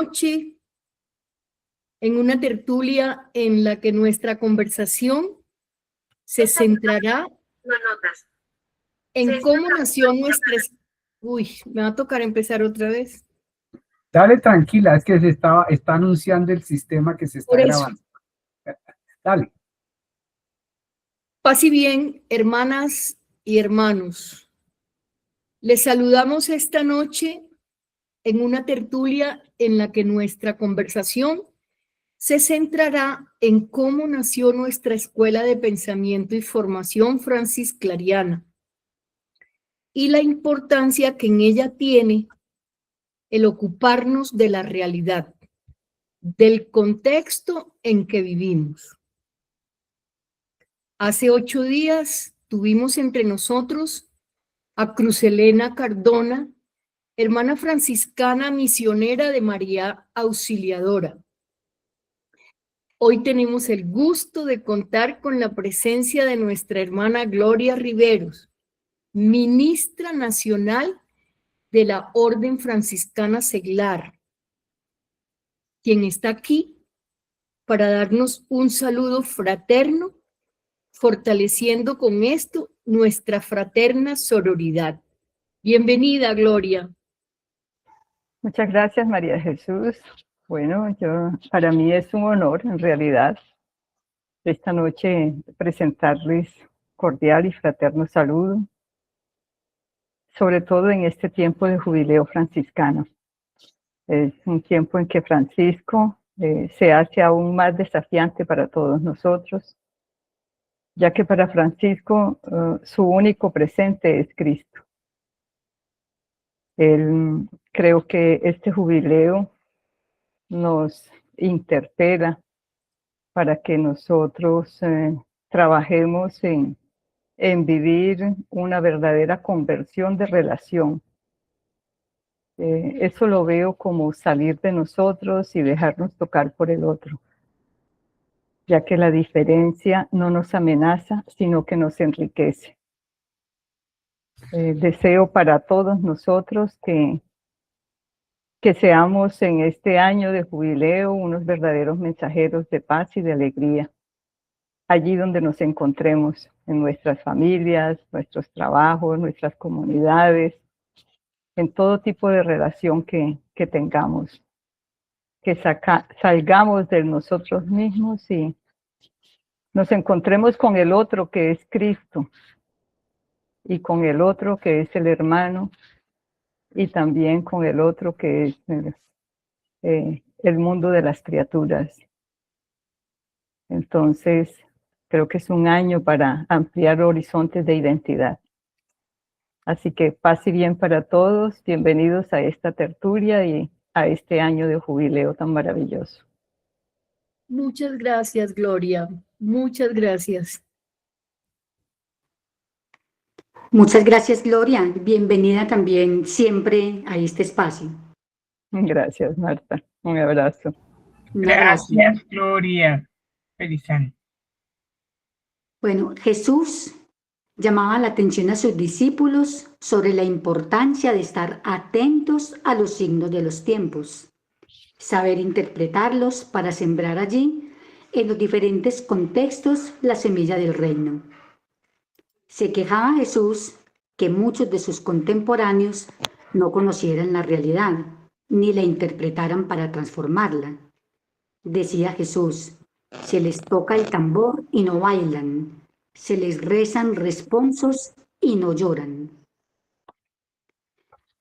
noche en una tertulia en la que nuestra conversación se centrará en cómo nació nuestra... Uy, me va a tocar empezar otra vez. Dale, tranquila, es que está anunciando el sistema que se está Por eso. grabando. Dale. Paz y bien, hermanas y hermanos. Les saludamos esta noche en una tertulia en la que nuestra conversación se centrará en cómo nació nuestra Escuela de Pensamiento y Formación Francis Clariana y la importancia que en ella tiene el ocuparnos de la realidad, del contexto en que vivimos. Hace 8 días tuvimos entre nosotros a Crucelena Cardona, hermana franciscana misionera de María Auxiliadora. Hoy tenemos el gusto de contar con la presencia de nuestra hermana Gloria Riveros, ministra nacional de la Orden Franciscana Seglar, quien está aquí para darnos un saludo fraterno, fortaleciendo con esto nuestra fraterna sororidad. Bienvenida, Gloria. Muchas gracias, María Jesús. Bueno, para mí es un honor, en realidad, esta noche presentarles cordial y fraterno saludo, sobre todo en este tiempo de jubileo franciscano. Es un tiempo en que Francisco se hace aún más desafiante para todos nosotros, ya que para Francisco su único presente es Cristo. Creo que este jubileo nos interpela para que nosotros trabajemos en vivir una verdadera conversión de relación. Eso lo veo como salir de nosotros y dejarnos tocar por el otro, ya que la diferencia no nos amenaza, sino que nos enriquece. Deseo para todos nosotros que seamos en este año de jubileo unos verdaderos mensajeros de paz y de alegría, allí donde nos encontremos, en nuestras familias, nuestros trabajos, nuestras comunidades, en todo tipo de relación que tengamos, que salgamos de nosotros mismos y nos encontremos con el otro que es Cristo y con el otro que es el hermano y también con el otro que es el mundo de las criaturas. Entonces, creo que es un año para ampliar horizontes de identidad. Así que paz y bien para todos, bienvenidos a esta tertulia y a este año de jubileo tan maravilloso. Muchas gracias, Gloria. Muchas gracias. Muchas gracias, Gloria. Bienvenida también siempre a este espacio. Gracias, Marta. Un abrazo. Gracias, Gloria. Feliz año. Bueno, Jesús llamaba la atención a sus discípulos sobre la importancia de estar atentos a los signos de los tiempos, saber interpretarlos para sembrar allí, en los diferentes contextos, la semilla del reino. Se quejaba Jesús que muchos de sus contemporáneos no conocieran la realidad, ni la interpretaran para transformarla. Decía Jesús, se les toca el tambor y no bailan, se les rezan responsos y no lloran.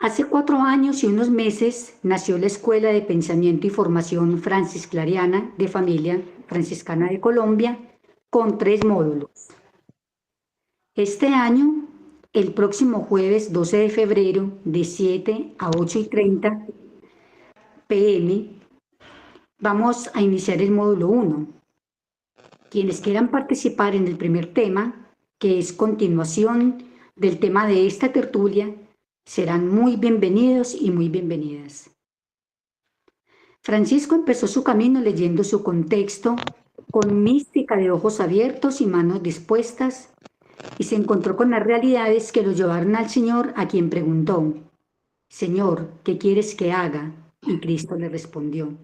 Hace 4 años y unos meses nació la Escuela de Pensamiento y Formación Francis Clariana de Familia Franciscana de Colombia con 3 módulos. Este año, el próximo jueves 12 de febrero de 7 a 8:30 p.m., vamos a iniciar el módulo 1. Quienes quieran participar en el primer tema, que es continuación del tema de esta tertulia, serán muy bienvenidos y muy bienvenidas. Francisco empezó su camino leyendo su contexto con mística de ojos abiertos y manos dispuestas, y se encontró con las realidades que lo llevaron al Señor, a quien preguntó: Señor, ¿qué quieres que haga? Y Cristo le respondió: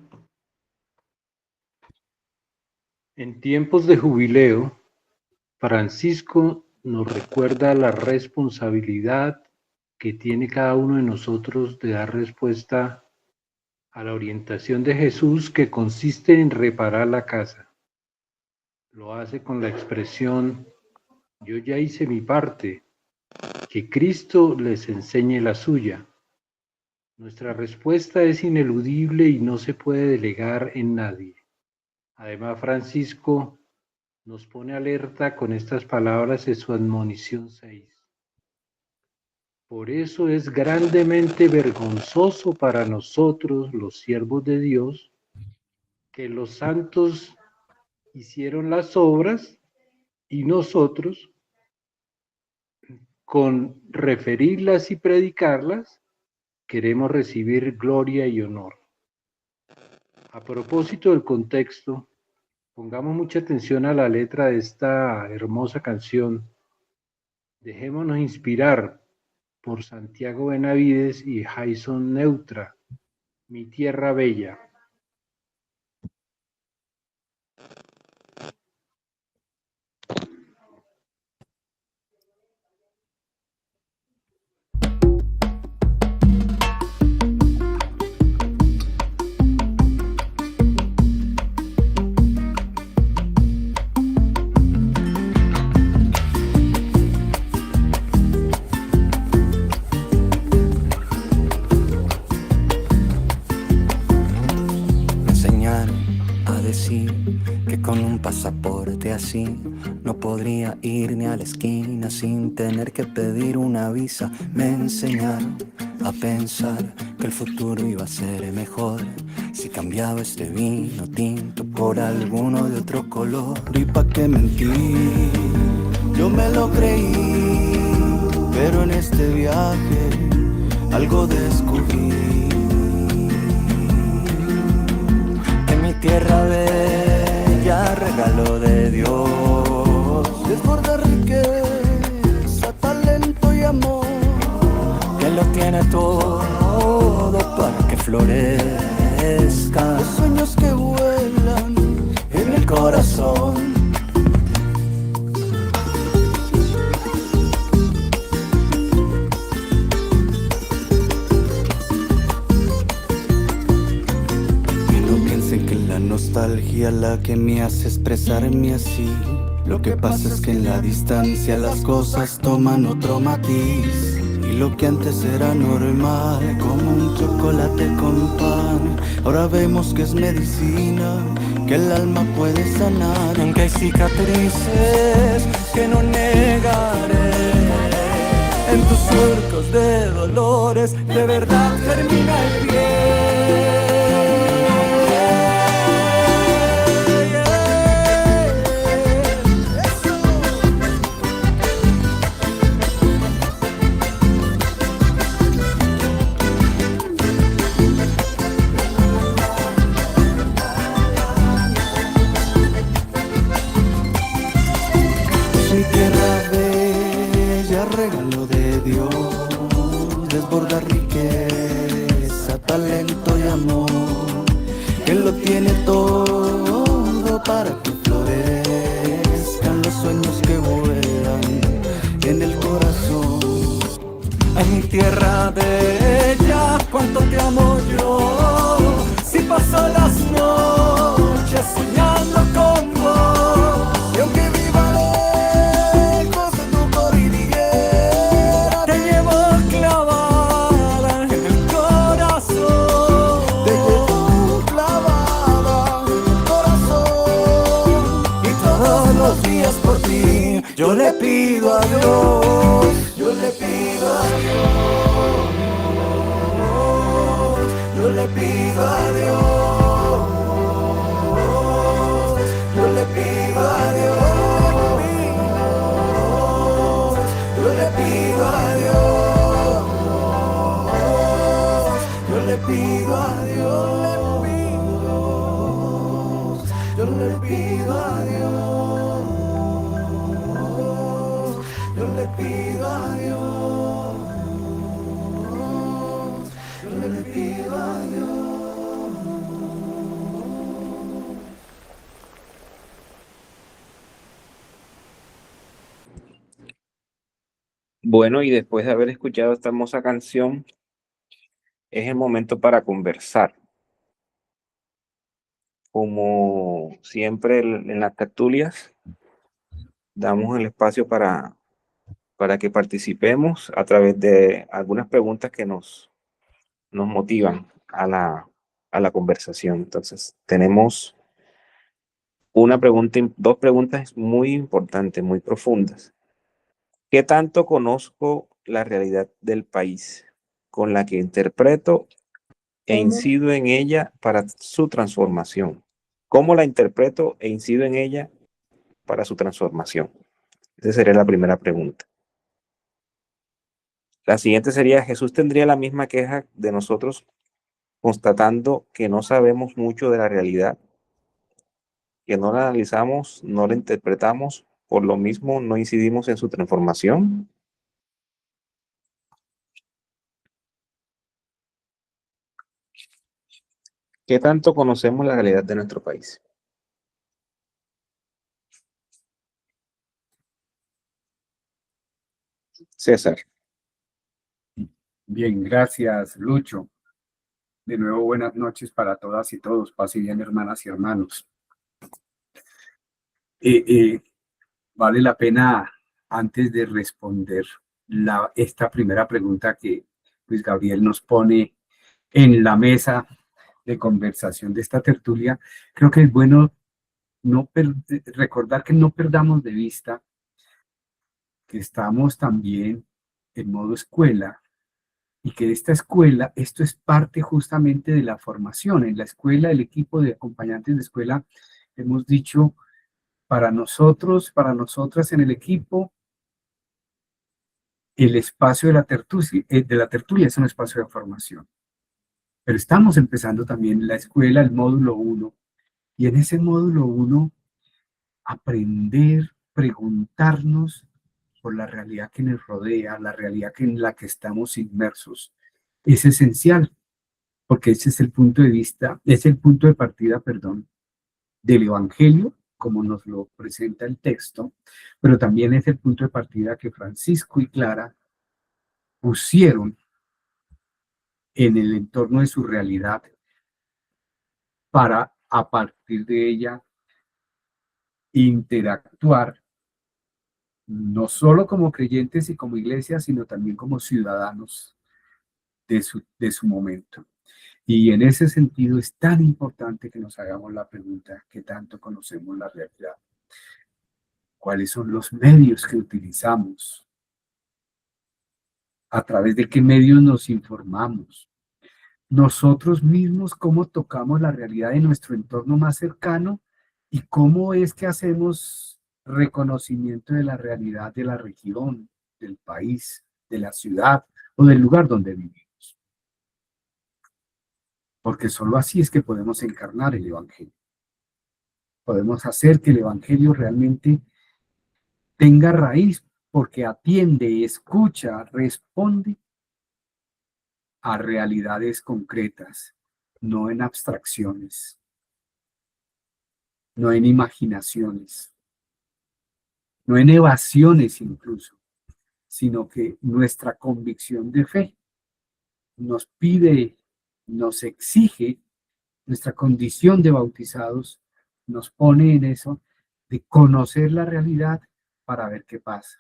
En tiempos de jubileo, Francisco nos recuerda la responsabilidad que tiene cada uno de nosotros de dar respuesta a la orientación de Jesús, que consiste en reparar la casa. Lo hace con la expresión: yo ya hice mi parte, que Cristo les enseñe la suya. Nuestra respuesta es ineludible y no se puede delegar en nadie. Además, Francisco nos pone alerta con estas palabras en su admonición 6. Por eso es grandemente vergonzoso para nosotros, los siervos de Dios, que los santos hicieron las obras y nosotros, con referirlas y predicarlas, queremos recibir gloria y honor. A propósito del contexto, pongamos mucha atención a la letra de esta hermosa canción. Dejémonos inspirar por Santiago Benavides y Jason Neutra, Mi Tierra Bella. Que con un pasaporte así no podría ir ni a la esquina sin tener que pedir una visa. Me enseñaron a pensar que el futuro iba a ser mejor si cambiaba este vino tinto por alguno de otro color. Y pa' qué mentir, yo me lo creí, pero en este viaje algo descubrí. Tierra bella, regalo de Dios, desborda riqueza, talento y amor, que lo tiene todo para que florezca. Los sueños que vuelan en el corazón. Nostalgia la que me hace expresarme así. Lo que pasa es que en la distancia las cosas toman otro matiz. Y lo que antes era normal, como un chocolate con pan, ahora vemos que es medicina, que el alma puede sanar. Aunque hay cicatrices que no negaré, en tus surcos de dolores de verdad germina el bien. Mi tierra bella, regalo de Dios, desborda riqueza, talento y amor, que lo tiene todo para que florezcan los sueños que vuelan en el corazón. Ay, mi tierra bella, cuánto te amo yo, si paso las noches soñando con vos, y aunque por ti, yo le pido a Dios, yo le pido a Dios, yo le pido a Dios, yo le pido a Dios, yo le pido a Dios, yo le pido a Dios, yo le pido a Dios. Yo le pido a Dios, yo le pido a Dios. Bueno, y después de haber escuchado esta hermosa canción, es el momento para conversar. Como siempre en las tertulias, damos el espacio para que participemos a través de algunas preguntas que nos motivan a la conversación. Entonces, tenemos dos preguntas muy importantes, muy profundas. ¿Qué tanto conozco la realidad del país con la que interpreto e incido en ella para su transformación? ¿Cómo la interpreto e incido en ella para su transformación? Esa sería la primera pregunta. La siguiente sería: ¿Jesús tendría la misma queja de nosotros constatando que no sabemos mucho de la realidad, que no la analizamos, no la interpretamos, por lo mismo no incidimos en su transformación? ¿Qué tanto conocemos la realidad de nuestro país? César. Bien, gracias, Lucho. De nuevo, buenas noches para todas y todos. Paz y bien, hermanas y hermanos. Vale la pena, antes de responder esta primera pregunta que Luis Gabriel nos pone en la mesa de conversación de esta tertulia, creo que es bueno recordar que no perdamos de vista que estamos también en modo escuela y que esta escuela, esto es parte justamente de la formación. En la escuela, el equipo de acompañantes de escuela, hemos dicho, para nosotros, para nosotras en el equipo, el espacio de la tertulia es un espacio de formación. Pero estamos empezando también la escuela, el módulo 1, y en ese módulo 1 aprender, preguntarnos por la realidad que nos rodea, la realidad en la que estamos inmersos, es esencial, porque ese es el punto de vista, es el punto de partida, perdón, del Evangelio, como nos lo presenta el texto, pero también es el punto de partida que Francisco y Clara pusieron en el entorno de su realidad para, a partir de ella, interactuar no solo como creyentes y como iglesia, sino también como ciudadanos de su momento. Y en ese sentido es tan importante que nos hagamos la pregunta: ¿qué tanto conocemos la realidad? ¿Cuáles son los medios que utilizamos? ¿A través de qué medios nos informamos? Nosotros mismos, ¿cómo tocamos la realidad de nuestro entorno más cercano? ¿Y cómo es que hacemos reconocimiento de la realidad de la región, del país, de la ciudad o del lugar donde vivimos? Porque solo así es que podemos encarnar el Evangelio. Podemos hacer que el Evangelio realmente tenga raíz, porque atiende, escucha, responde a realidades concretas, no en abstracciones, no en imaginaciones, no en evasiones incluso, sino que nuestra convicción de fe nos pide, nos exige, nuestra condición de bautizados nos pone en eso, de conocer la realidad para ver qué pasa.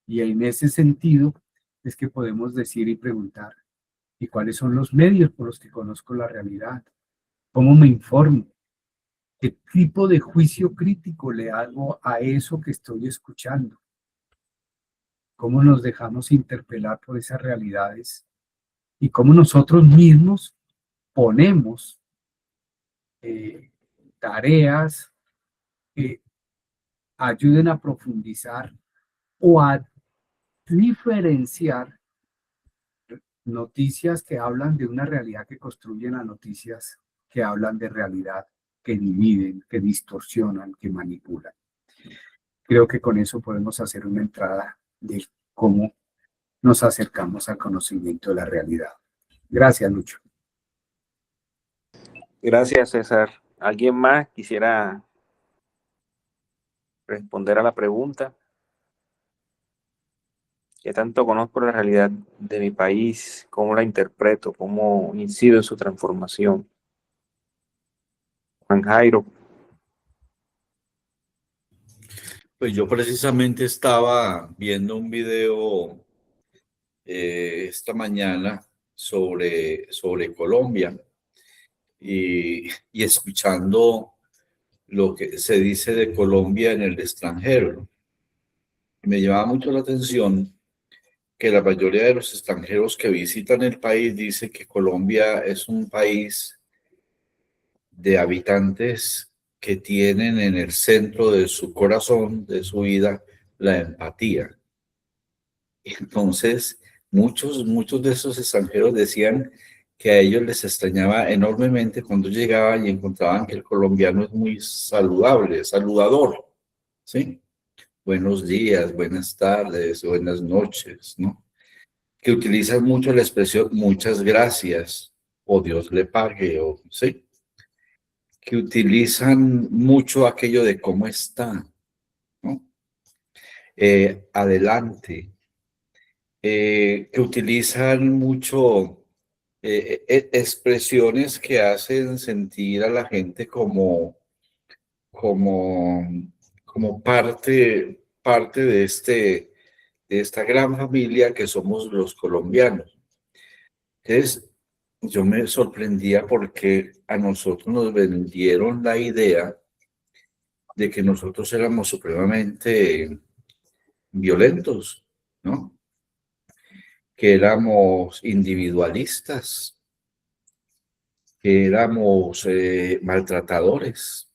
Y en ese sentido es que podemos decir y preguntar: ¿y cuáles son los medios por los que conozco la realidad? ¿Cómo me informo? ¿Qué tipo de juicio crítico le hago a eso que estoy escuchando? ¿Cómo nos dejamos interpelar por esas realidades? Y cómo nosotros mismos ponemos tareas que ayuden a profundizar o a diferenciar noticias que hablan de una realidad que construyen a noticias que hablan de realidad, que dividen, que distorsionan, que manipulan. Creo que con eso podemos hacer una entrada de cómo nos acercamos al conocimiento de la realidad. Gracias, Lucho. Gracias, César. ¿Alguien más quisiera responder a la pregunta? ¿Qué tanto conozco la realidad de mi país? ¿Cómo la interpreto? ¿Cómo incido en su transformación? Juan Jairo. Pues yo precisamente estaba viendo un video esta mañana sobre Colombia y escuchando lo que se dice de Colombia en el extranjero, ¿no? Me llamaba mucho la atención que la mayoría de los extranjeros que visitan el país dice que Colombia es un país de habitantes que tienen en el centro de su corazón, de su vida, la empatía. Entonces, muchos de esos extranjeros decían que a ellos les extrañaba enormemente cuando llegaban y encontraban que el colombiano es muy saludable, saludador, ¿sí? Buenos días, buenas tardes, buenas noches, ¿no? Que utilizan mucho la expresión muchas gracias o Dios le pague, o sí, que utilizan mucho aquello de cómo está, ¿no? Adelante, que utilizan mucho expresiones que hacen sentir a la gente como, como parte de esta gran familia que somos los colombianos. Entonces, yo me sorprendía porque a nosotros nos vendieron la idea de que nosotros éramos supremamente violentos, ¿no? Que éramos individualistas, que éramos maltratadores,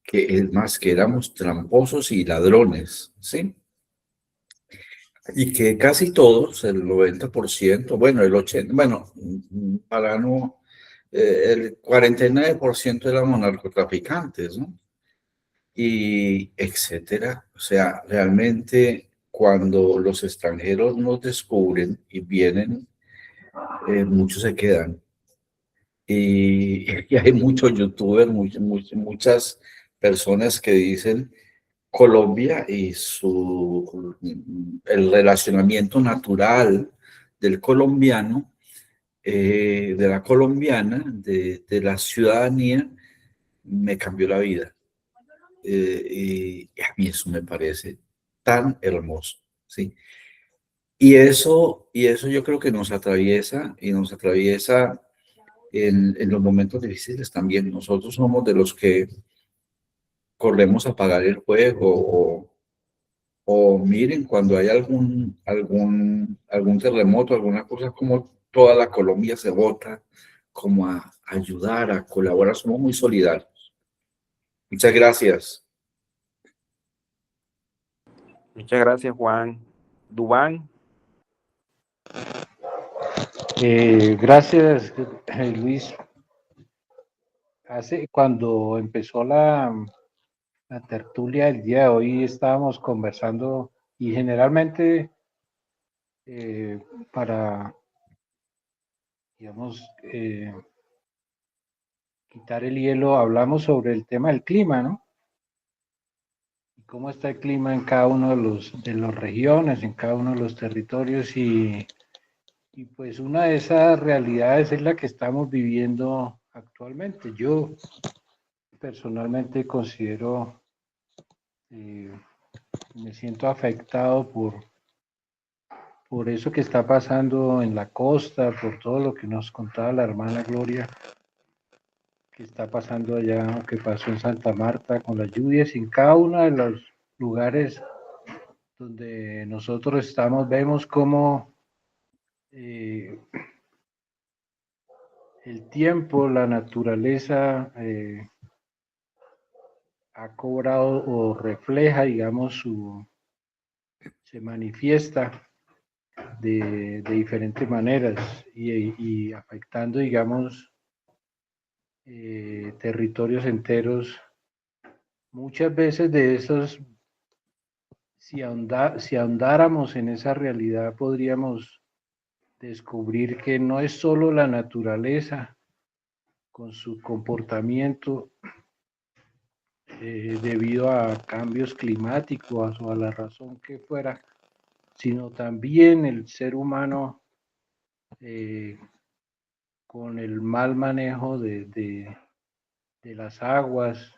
que es más, que éramos tramposos y ladrones, ¿sí? Y que casi todos, el 90%, bueno, el 80%, bueno, para no, el 49% éramos narcotraficantes, ¿no? Y etcétera. O sea, realmente cuando los extranjeros nos descubren y vienen, muchos se quedan. Y hay muchos youtubers, muchas personas que dicen Colombia y el relacionamiento natural del colombiano, de la colombiana, de la ciudadanía, me cambió la vida. Y a mí eso me parece tan hermoso, ¿sí? Y eso yo creo que nos atraviesa y nos atraviesa en los momentos difíciles también. Nosotros somos de los que corremos a apagar el fuego o miren, cuando hay algún terremoto, alguna cosa, como toda la Colombia se vota como a ayudar, a colaborar. Somos muy solidarios. Muchas gracias. Muchas gracias, Juan. Dubán. Gracias, Luis. Cuando empezó la tertulia del día de hoy estábamos conversando y generalmente para, digamos, quitar el hielo, hablamos sobre el tema del clima, ¿no? Y cómo está el clima en cada uno de las regiones, en cada uno de los territorios y pues una de esas realidades es la que estamos viviendo actualmente. Yo personalmente considero, me siento afectado por eso que está pasando en la costa, por todo lo que nos contaba la hermana Gloria, que está pasando allá, que pasó en Santa Marta con las lluvias, en cada uno de los lugares donde nosotros estamos, vemos cómo el tiempo, la naturaleza ha cobrado o refleja, digamos, se manifiesta de diferentes maneras y afectando, digamos, territorios enteros. Muchas veces de esos, si ahondáramos en esa realidad, podríamos descubrir que no es solo la naturaleza con su comportamiento debido a cambios climáticos o a la razón que fuera, sino también el ser humano con el mal manejo de las aguas,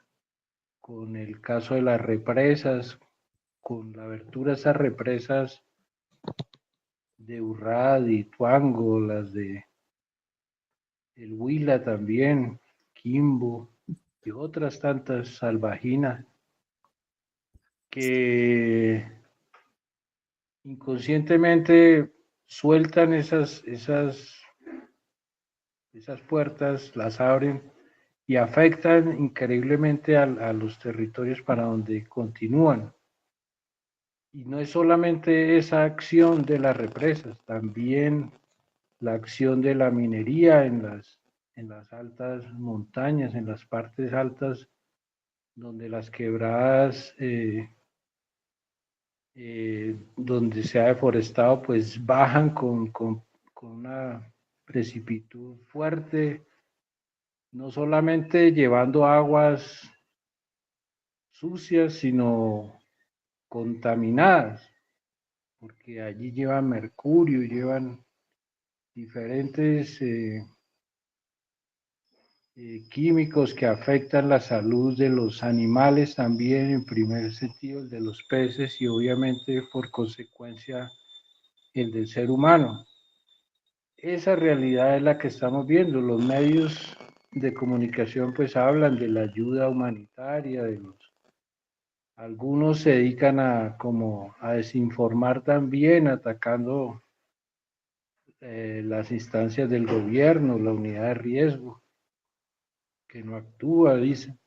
con el caso de las represas, con la abertura de esas represas de Urrad y Tuango, las de el Huila también, Quimbo y otras tantas, Salvajina, que inconscientemente sueltan esas puertas, las abren y afectan increíblemente a los territorios para donde continúan. Y no es solamente esa acción de las represas, también la acción de la minería en las altas montañas, en las partes altas, donde las quebradas, donde se ha deforestado, pues bajan con una precipitud fuerte, no solamente llevando aguas sucias, sino contaminadas, porque allí llevan mercurio, llevan diferentes químicos que afectan la salud de los animales también, en primer sentido el de los peces y obviamente por consecuencia el del ser humano. Esa realidad es la que estamos viendo. Los medios de comunicación pues hablan de la ayuda humanitaria, algunos se dedican a desinformar también, atacando las instancias del gobierno, la unidad de riesgo, que no actúa, dicen.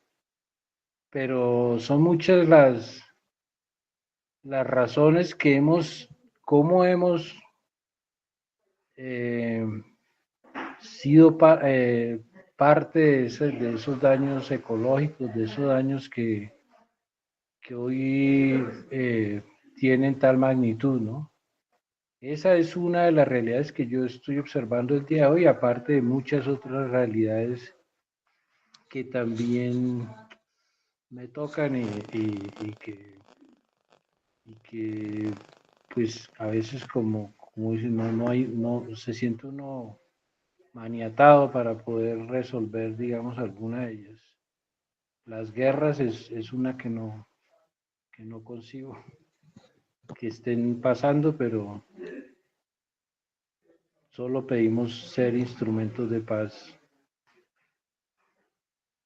Pero son muchas las razones cómo hemos sido parte de esos daños ecológicos, de esos daños que hoy tienen tal magnitud, ¿no? Esa es una de las realidades que yo estoy observando el día de hoy, aparte de muchas otras realidades que también me tocan y que pues a veces como dicen, no se siente uno maniatado para poder resolver, digamos, alguna de ellas. Las guerras es una que no concibo que estén pasando, pero solo pedimos ser instrumentos de paz.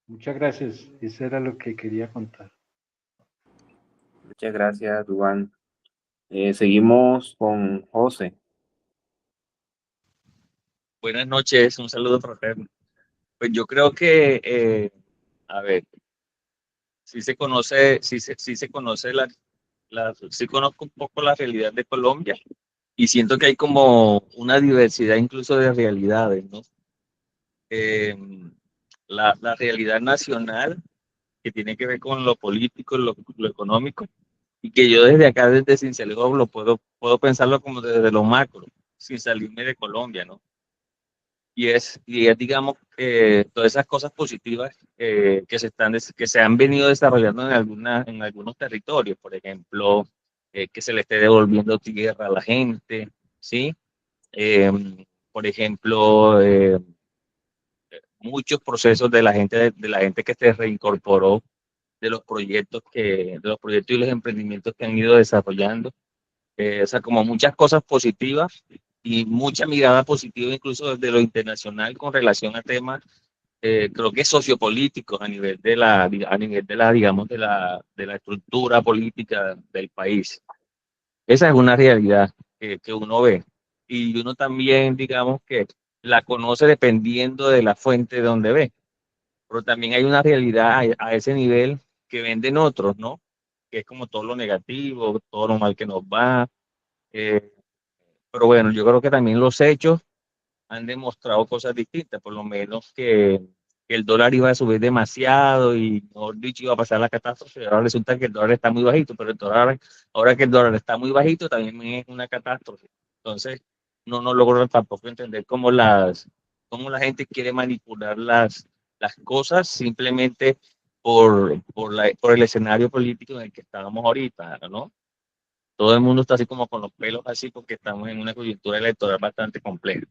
Muchas gracias. Eso era lo que quería contar. Muchas gracias, Duván. Seguimos con José. Buenas noches, un saludo fraterno. Pues yo creo que, a ver, sí se conoce, sí se conoce sí conozco un poco la realidad de Colombia y siento que hay como una diversidad incluso de realidades, ¿no? Eh, la realidad nacional que tiene que ver con lo político, lo económico, y que yo desde acá, desde Cincelejo, puedo pensarlo como desde lo macro, sin salirme de Colombia, ¿no? Y es digamos, todas esas cosas positivas que se han venido desarrollando en algunos territorios, por ejemplo, que se le esté devolviendo tierra a la gente, ¿sí? Eh, por ejemplo, muchos procesos de la gente que se reincorporó de los proyectos y los emprendimientos que han ido desarrollando. O sea, como muchas cosas positivas y mucha mirada positiva incluso desde lo internacional con relación a temas, creo que sociopolíticos a nivel de la, digamos, de la estructura política del país. Esa es una realidad que uno ve y uno también, digamos, que la conoce dependiendo de la fuente de donde ve, pero también hay una realidad a ese nivel que venden otros, ¿no? Que es como todo lo negativo, todo lo mal que nos va. eh, pero bueno, yo creo que también los hechos han demostrado cosas distintas, por lo menos que el dólar iba a subir demasiado y, mejor dicho, iba a pasar la catástrofe. Ahora resulta que el dólar está muy bajito, pero ahora que el dólar está muy bajito también es una catástrofe. Entonces, no logro tampoco entender cómo la gente quiere manipular las cosas simplemente por el escenario político en el que estábamos ahorita, ¿no? todo el mundo está así como con los pelos así porque estamos en una coyuntura electoral bastante compleja.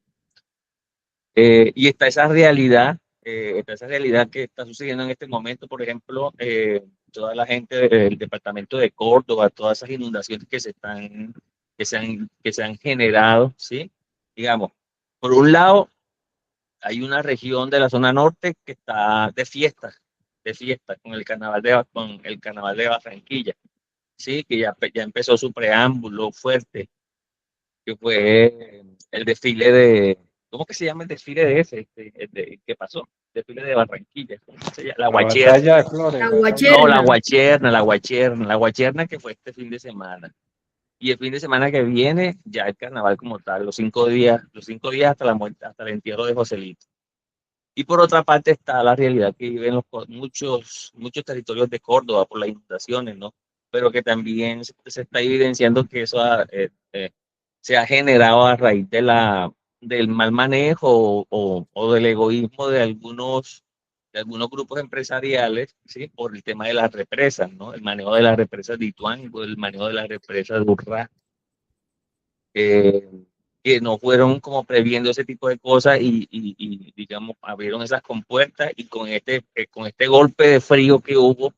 Y está esa realidad que está sucediendo en este momento, por ejemplo, toda la gente del departamento de Córdoba, todas esas inundaciones que se han generado, ¿sí? Digamos, por un lado, hay una región de la zona norte que está de fiesta con el carnaval de Barranquilla, ¿sí? Que ya empezó su preámbulo fuerte, que fue el desfile de, ¿cómo que se llama el desfile de ese? ¿Qué pasó? Desfile de Barranquilla. ¿Cómo se llama? La La Guacherna. batalla de Flores. La No, guacherna. la Guacherna que fue este fin de semana. Y el fin de semana que viene, ya el carnaval como tal, los 5 días hasta la muerte, hasta el entierro de Joselito. Y por otra parte está la realidad que viven muchos territorios de Córdoba por las inundaciones, ¿no? Pero que también se está evidenciando que eso se ha generado a raíz del mal manejo o del egoísmo de algunos grupos empresariales, ¿sí? Por el tema de las represas, ¿no? El manejo de las represas de Ituango, el manejo de las represas de Urrá, que no fueron como previendo ese tipo de cosas y digamos, abrieron esas compuertas y con este golpe de frío que hubo,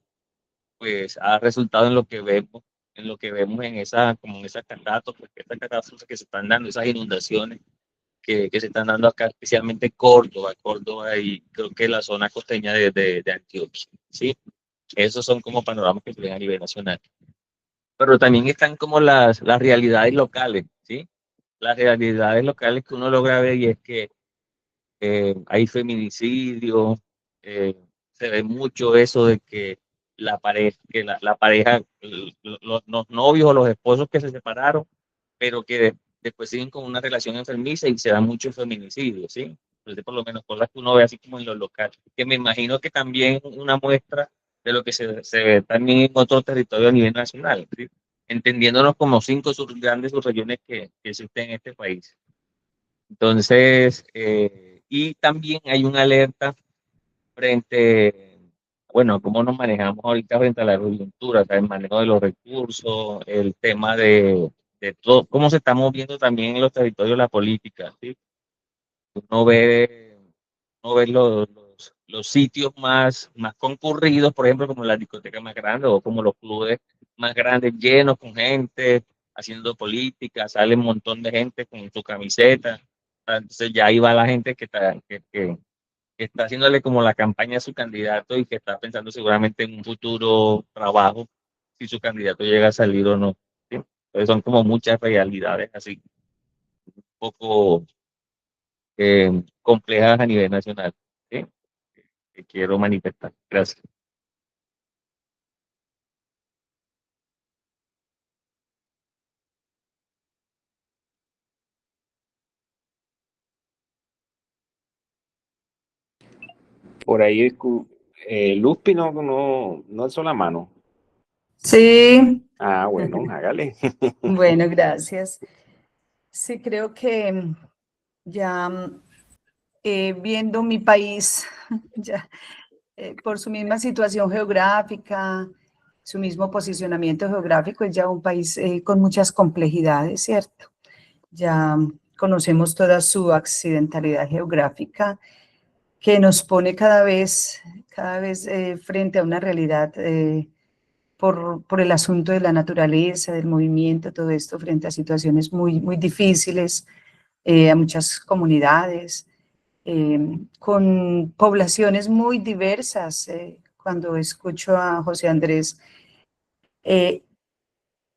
pues ha resultado en lo que vemos como en esas catástrofes, que se están dando, esas inundaciones que se están dando acá, especialmente Córdoba y creo que la zona costeña de Antioquia, ¿sí? Esos son como panoramas que se ven a nivel nacional. Pero también están como las realidades locales, ¿sí? Las realidades locales que uno logra ver y es que hay feminicidio, se ve mucho eso de que la pareja, los novios o los esposos que se separaron, pero que después siguen con una relación enfermiza y se da mucho feminicidio, ¿sí? Entonces, por lo menos cosas que uno ve así como en los locales, que me imagino que también una muestra de lo que se ve también en otros territorios a nivel nacional, ¿sí? Entendiéndonos como 5 grandes subregiones que existen en este país. Entonces, y también hay una alerta bueno, cómo nos manejamos ahorita frente a la coyuntura, el manejo de los recursos, el tema de todo, cómo se está moviendo también en los territorios la política, ¿sí? Uno ve, los sitios más concurridos, por ejemplo, como las discotecas más grandes o como los clubes más grandes, llenos con gente, haciendo política, sale un montón de gente con su camiseta. Entonces ya ahí va la gente que está haciéndole como la campaña a su candidato y que está pensando seguramente en un futuro trabajo, si su candidato llega a salir o no, ¿sí? Entonces son como muchas realidades así, un poco complejas a nivel nacional, ¿sí? Que quiero manifestar. Gracias. Por ahí, Luzpi no alzó la mano. Sí, Ah, bueno, hágale. bueno, gracias. Sí, creo que ya viendo mi país, ya, por su misma situación geográfica, su mismo posicionamiento geográfico, es ya un país con muchas complejidades, ¿cierto? Ya conocemos toda su accidentalidad geográfica que nos pone cada vez frente a una realidad por el asunto de la naturaleza, del movimiento, todo esto, frente a situaciones muy, muy difíciles, a muchas comunidades, con poblaciones muy diversas. Cuando escucho a José Andrés,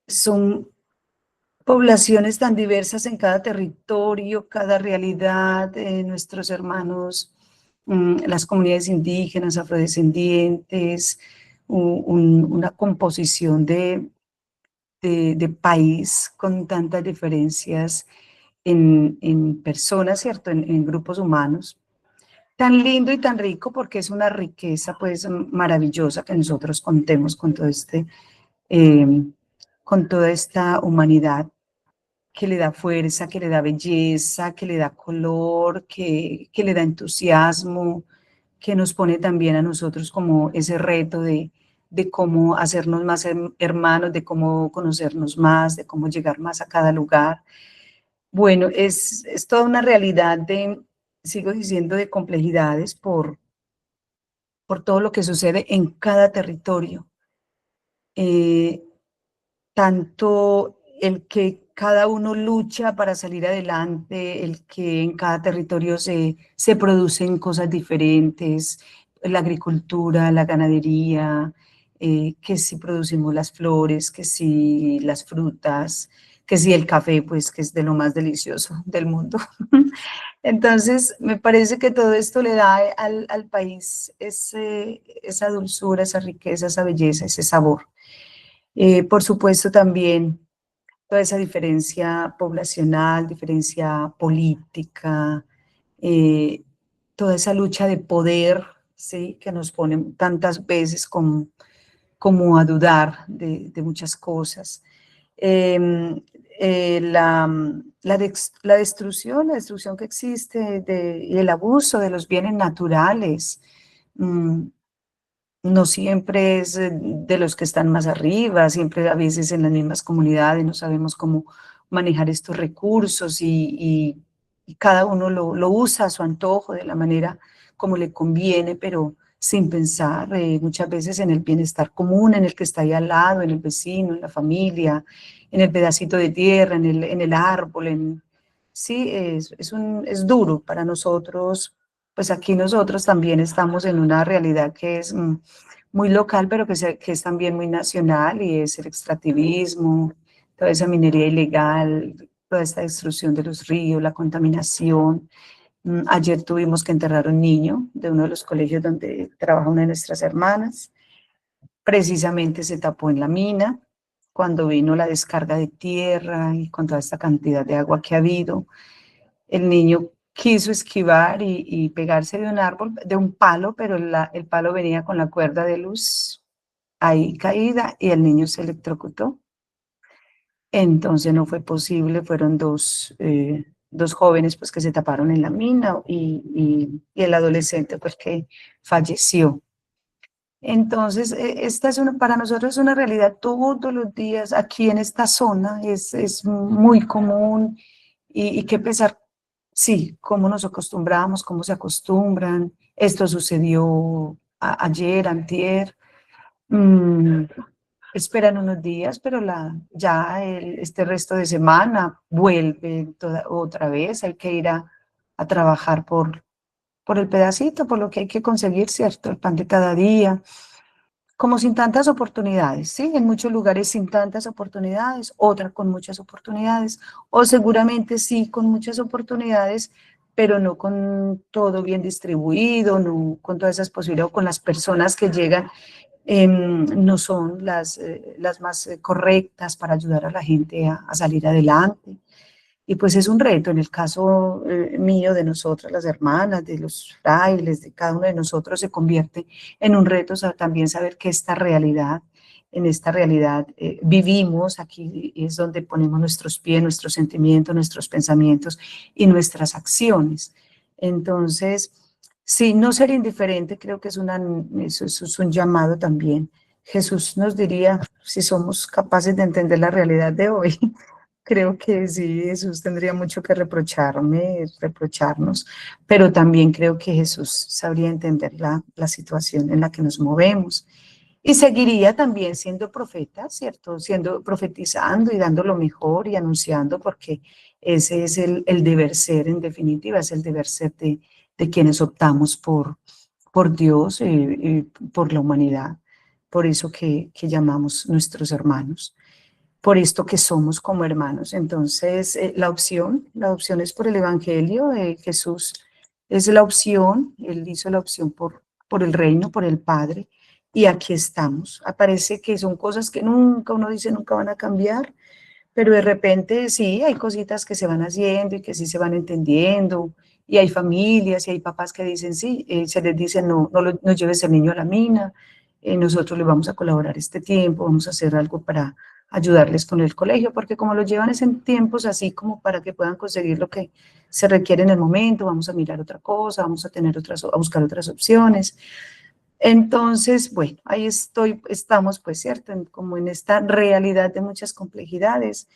son poblaciones tan diversas en cada territorio, cada realidad, nuestros hermanos, las comunidades indígenas, afrodescendientes, una composición de país con tantas diferencias en personas, ¿cierto? En grupos humanos. Tan lindo y tan rico porque es una riqueza pues maravillosa que nosotros contemos con con toda esta humanidad que le da fuerza, que le da belleza, que le da color, que le da entusiasmo, que nos pone también a nosotros como ese reto de de cómo hacernos más hermanos, de cómo conocernos más, de cómo llegar más a cada lugar. Bueno, es toda una realidad de, sigo diciendo, de complejidades por todo lo que sucede en cada territorio. Tanto el que cada uno lucha para salir adelante, el que en cada territorio se producen cosas diferentes, la agricultura, la ganadería, que si producimos las flores, que si las frutas, que si el café, pues que es de lo más delicioso del mundo. Entonces, me parece que todo esto le da al país esa dulzura, esa riqueza, esa belleza, ese sabor. Por supuesto, también toda esa diferencia poblacional, diferencia política, toda esa lucha de poder, ¿sí? Que nos ponen tantas veces como a dudar de muchas cosas. La destrucción que existe y el abuso de los bienes naturales, no siempre es de los que están más arriba, siempre a veces en las mismas comunidades no sabemos cómo manejar estos recursos y cada uno lo usa a su antojo de la manera como le conviene, pero sin pensar muchas veces en el bienestar común, en el que está ahí al lado, en el vecino, en la familia, en el pedacito de tierra, en el árbol. Sí, es duro para nosotros. Pues aquí nosotros también estamos en una realidad que es muy local, pero que es también muy nacional, y es el extractivismo, toda esa minería ilegal, toda esta destrucción de los ríos, la contaminación. Ayer tuvimos que enterrar a un niño de uno de los colegios donde trabaja una de nuestras hermanas. Precisamente se tapó en la mina cuando vino la descarga de tierra y con toda esta cantidad de agua que ha habido. El niño quiso esquivar y pegarse de un árbol, de un palo, pero el palo venía con la cuerda de luz ahí caída y el niño se electrocutó. Entonces no fue posible, fueron dos jóvenes pues que se taparon en la mina y el adolescente pues que falleció. Entonces esta para nosotros es una realidad todos los días aquí en esta zona, es muy común y qué pesar. Sí, cómo nos acostumbramos, cómo se acostumbran. Esto sucedió ayer, antier. Esperan unos días, pero este resto de semana vuelve otra vez. Hay que ir a trabajar por el pedacito, por lo que hay que conseguir, ¿cierto? El pan de cada día. Como sin tantas oportunidades, ¿sí? En muchos lugares sin tantas oportunidades, otra con muchas oportunidades, o seguramente sí con muchas oportunidades, pero no con todo bien distribuido, no con todas esas posibilidades, o con las personas que llegan, no son las más correctas para ayudar a la gente a salir adelante. Y pues es un reto, en el caso mío, de nosotras, las hermanas, de los frailes, de cada uno de nosotros, se convierte en un reto también saber que en esta realidad vivimos, aquí es donde ponemos nuestros pies, nuestros sentimientos, nuestros pensamientos y nuestras acciones. Entonces, sí, no ser indiferente creo que es un llamado también. Jesús nos diría, si somos capaces de entender la realidad de hoy, creo que sí, Jesús tendría mucho que reprocharnos, pero también creo que Jesús sabría entender la situación en la que nos movemos y seguiría también siendo profeta, ¿cierto? Profetizando y dando lo mejor y anunciando, porque ese es el deber ser, en definitiva, es el deber ser de quienes optamos por Dios y por la humanidad, por eso que llamamos nuestros hermanos, por esto que somos como hermanos. Entonces, la opción es por el Evangelio. Jesús es la opción, Él hizo la opción por el reino, por el Padre, y aquí estamos. Parece que son cosas que uno dice nunca van a cambiar, pero de repente sí, hay cositas que se van haciendo y que sí se van entendiendo, y hay familias y hay papás que dicen sí, se les dice no lleves el niño a la mina, nosotros les vamos a colaborar este tiempo, vamos a hacer algo para ayudarles con el colegio, porque como lo llevan es en tiempos así como para que puedan conseguir lo que se requiere en el momento, vamos a mirar otra cosa, vamos a buscar otras opciones. Entonces, bueno, ahí estamos, pues, ¿cierto? Como en esta realidad de muchas complejidades,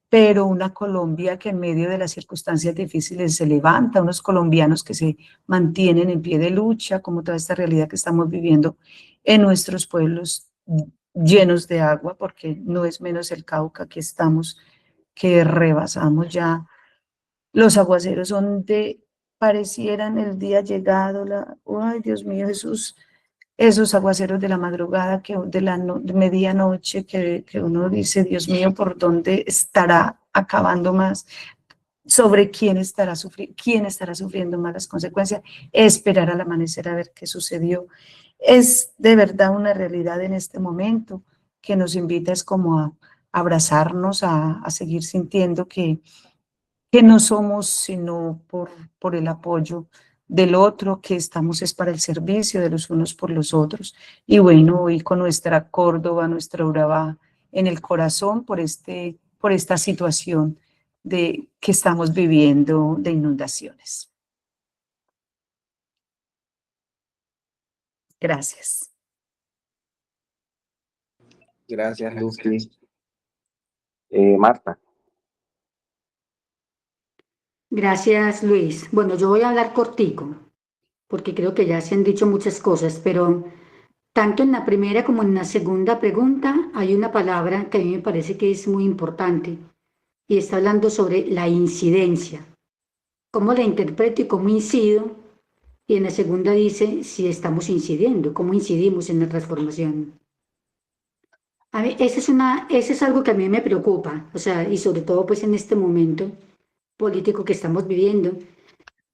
pero una Colombia que en medio de las circunstancias difíciles se levanta, unos colombianos que se mantienen en pie de lucha, como toda esta realidad que estamos viviendo en nuestros pueblos llenos de agua, porque no es menos el Cauca, que estamos, que rebasamos ya. Los aguaceros son parecieran el día llegado, ay, Dios mío, Jesús, esos aguaceros de la madrugada, de la de medianoche, que uno dice, Dios mío, ¿por dónde estará acabando más? ¿Sobre quién estará sufriendo más las consecuencias? Esperar al amanecer a ver qué sucedió. Es de verdad una realidad en este momento que nos invita es como a abrazarnos, a seguir sintiendo que no somos sino por el apoyo del otro, que estamos es para el servicio de los unos por los otros. Y bueno, hoy con nuestra Córdoba, nuestra Urabá en el corazón por esta situación que estamos viviendo de inundaciones. Gracias. Gracias, Lucy. Marta. Gracias, Luis. Bueno, yo voy a hablar cortico, porque creo que ya se han dicho muchas cosas, pero tanto en la primera como en la segunda pregunta hay una palabra que a mí me parece que es muy importante y está hablando sobre la incidencia. ¿Cómo la interpreto y cómo incido? Y en la segunda dice si estamos incidiendo, cómo incidimos en la transformación. A mí, ese es algo que a mí me preocupa, o sea, y sobre todo pues en este momento político que estamos viviendo.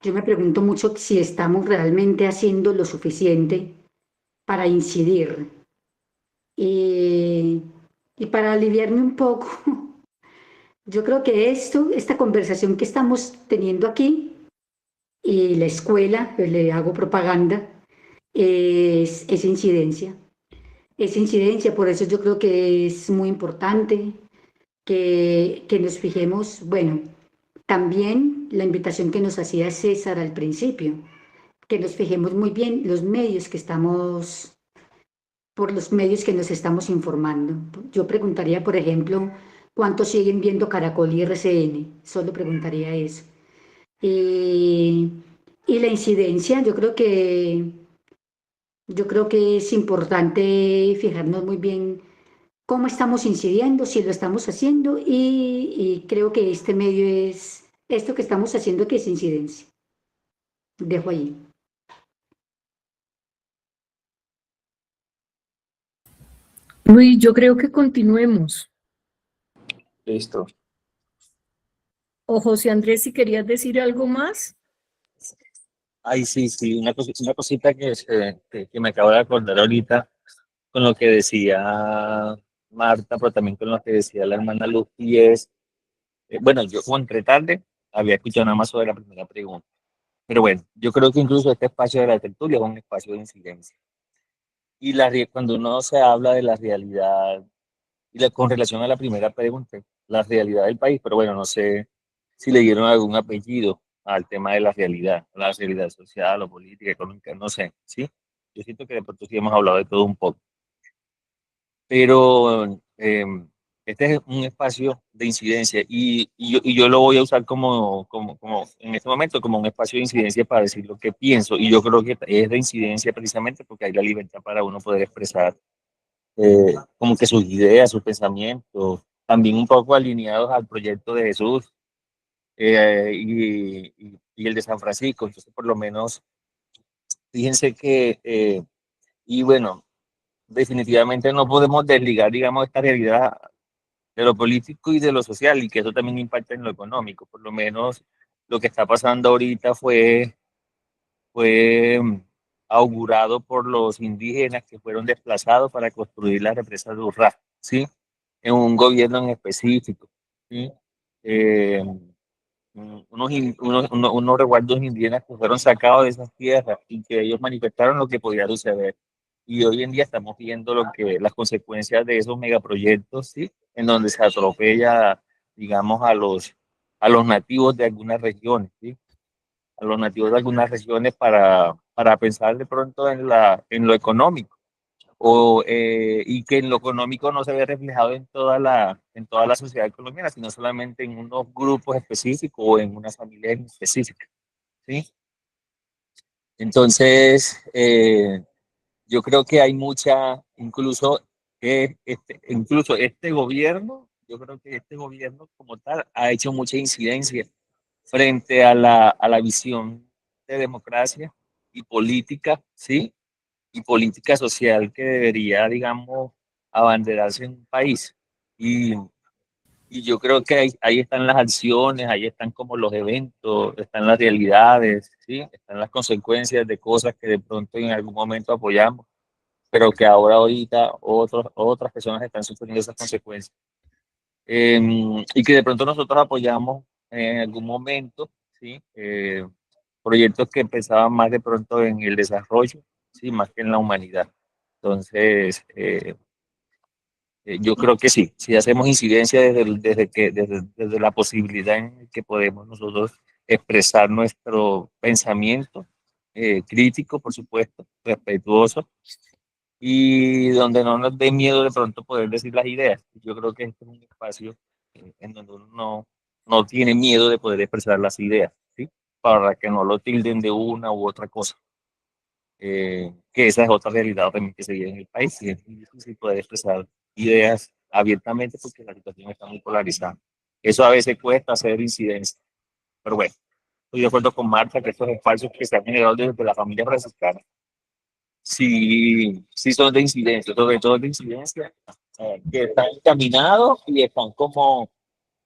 Yo me pregunto mucho si estamos realmente haciendo lo suficiente para incidir. Y para aliviarme un poco, yo creo que esta conversación que estamos teniendo aquí, y la escuela, pues le hago propaganda, es incidencia. Es incidencia, por eso yo creo que es muy importante que nos fijemos, bueno, también la invitación que nos hacía César al principio, que nos fijemos muy bien por los medios que nos estamos informando. Yo preguntaría, por ejemplo, ¿cuántos siguen viendo Caracol y RCN? Solo preguntaría eso. Y la incidencia, yo creo que es importante fijarnos muy bien cómo estamos incidiendo, si lo estamos haciendo, y creo que este medio es esto que estamos haciendo, que es incidencia. Dejo ahí. Luis, yo creo que continuemos. Listo. O José Andrés, si querías decir algo más. Ay, sí, una cosita que me acabo de acordar ahorita con lo que decía Marta, pero también con lo que decía la hermana Luz, y es, bueno, yo como entré tarde, había escuchado nada más sobre la primera pregunta, pero bueno, yo creo que incluso este espacio de la tertulia es un espacio de incidencia. Y cuando uno se habla de la realidad, con relación a la primera pregunta, la realidad del país, pero bueno, no sé si le dieron algún apellido al tema de la realidad social o política, económica, no sé, ¿sí? Yo siento que de pronto sí hemos hablado de todo un poco. Pero este es un espacio de incidencia y yo lo voy a usar como en este momento como un espacio de incidencia para decir lo que pienso, y yo creo que es de incidencia precisamente porque hay la libertad para uno poder expresar como que sus ideas, sus pensamientos, también un poco alineados al proyecto de Jesús y el de San Francisco. Entonces, por lo menos, fíjense que, y bueno, definitivamente no podemos desligar, digamos, esta realidad de lo político y de lo social, y que eso también impacta en lo económico. Por lo menos lo que está pasando ahorita fue augurado por los indígenas que fueron desplazados para construir la represa de Urrá, ¿sí? En un gobierno en específico, ¿sí? Unos resguardos indígenas que fueron sacados de esas tierras y que ellos manifestaron lo que podía suceder. Y hoy en día estamos viendo las consecuencias de esos megaproyectos, ¿sí? En donde se atropella, digamos, a los nativos de algunas regiones, ¿sí? A los nativos de algunas regiones para para pensar de pronto en lo económico, y que en lo económico no se ve reflejado en toda la sociedad colombiana, sino solamente en unos grupos específicos o en una familia específica, ¿sí? Entonces, yo creo que hay mucha, incluso este gobierno, yo creo que este gobierno como tal ha hecho mucha incidencia frente a la visión de democracia y política, ¿sí? Y política social que debería, digamos, abanderarse en un país. Y yo creo que ahí están las acciones, ahí están como los eventos, están las realidades, ¿sí? Están las consecuencias de cosas que de pronto en algún momento apoyamos, pero que ahorita otras personas están sufriendo esas consecuencias. Y que de pronto nosotros apoyamos en algún momento, ¿sí? Proyectos que pensaban más de pronto en el desarrollo, ¿sí? Más que en la humanidad. Entonces, yo creo que sí hacemos incidencia desde la posibilidad en que podemos nosotros expresar nuestro pensamiento crítico, por supuesto, respetuoso, y donde no nos dé miedo de pronto poder decir las ideas. Yo creo que este es un espacio en donde uno no tiene miedo de poder expresar las ideas, ¿sí? Para que no lo tilden de una u otra cosa. Que esa es otra realidad también que se vive en el país, y es muy difícil poder expresar ideas abiertamente porque la situación está muy polarizada. Eso a veces cuesta hacer incidencia, pero bueno, estoy de acuerdo con Marta que estos espacios que se han generado desde la familia franciscana sí son de incidencia, sobre todo de incidencia, que están encaminados y están como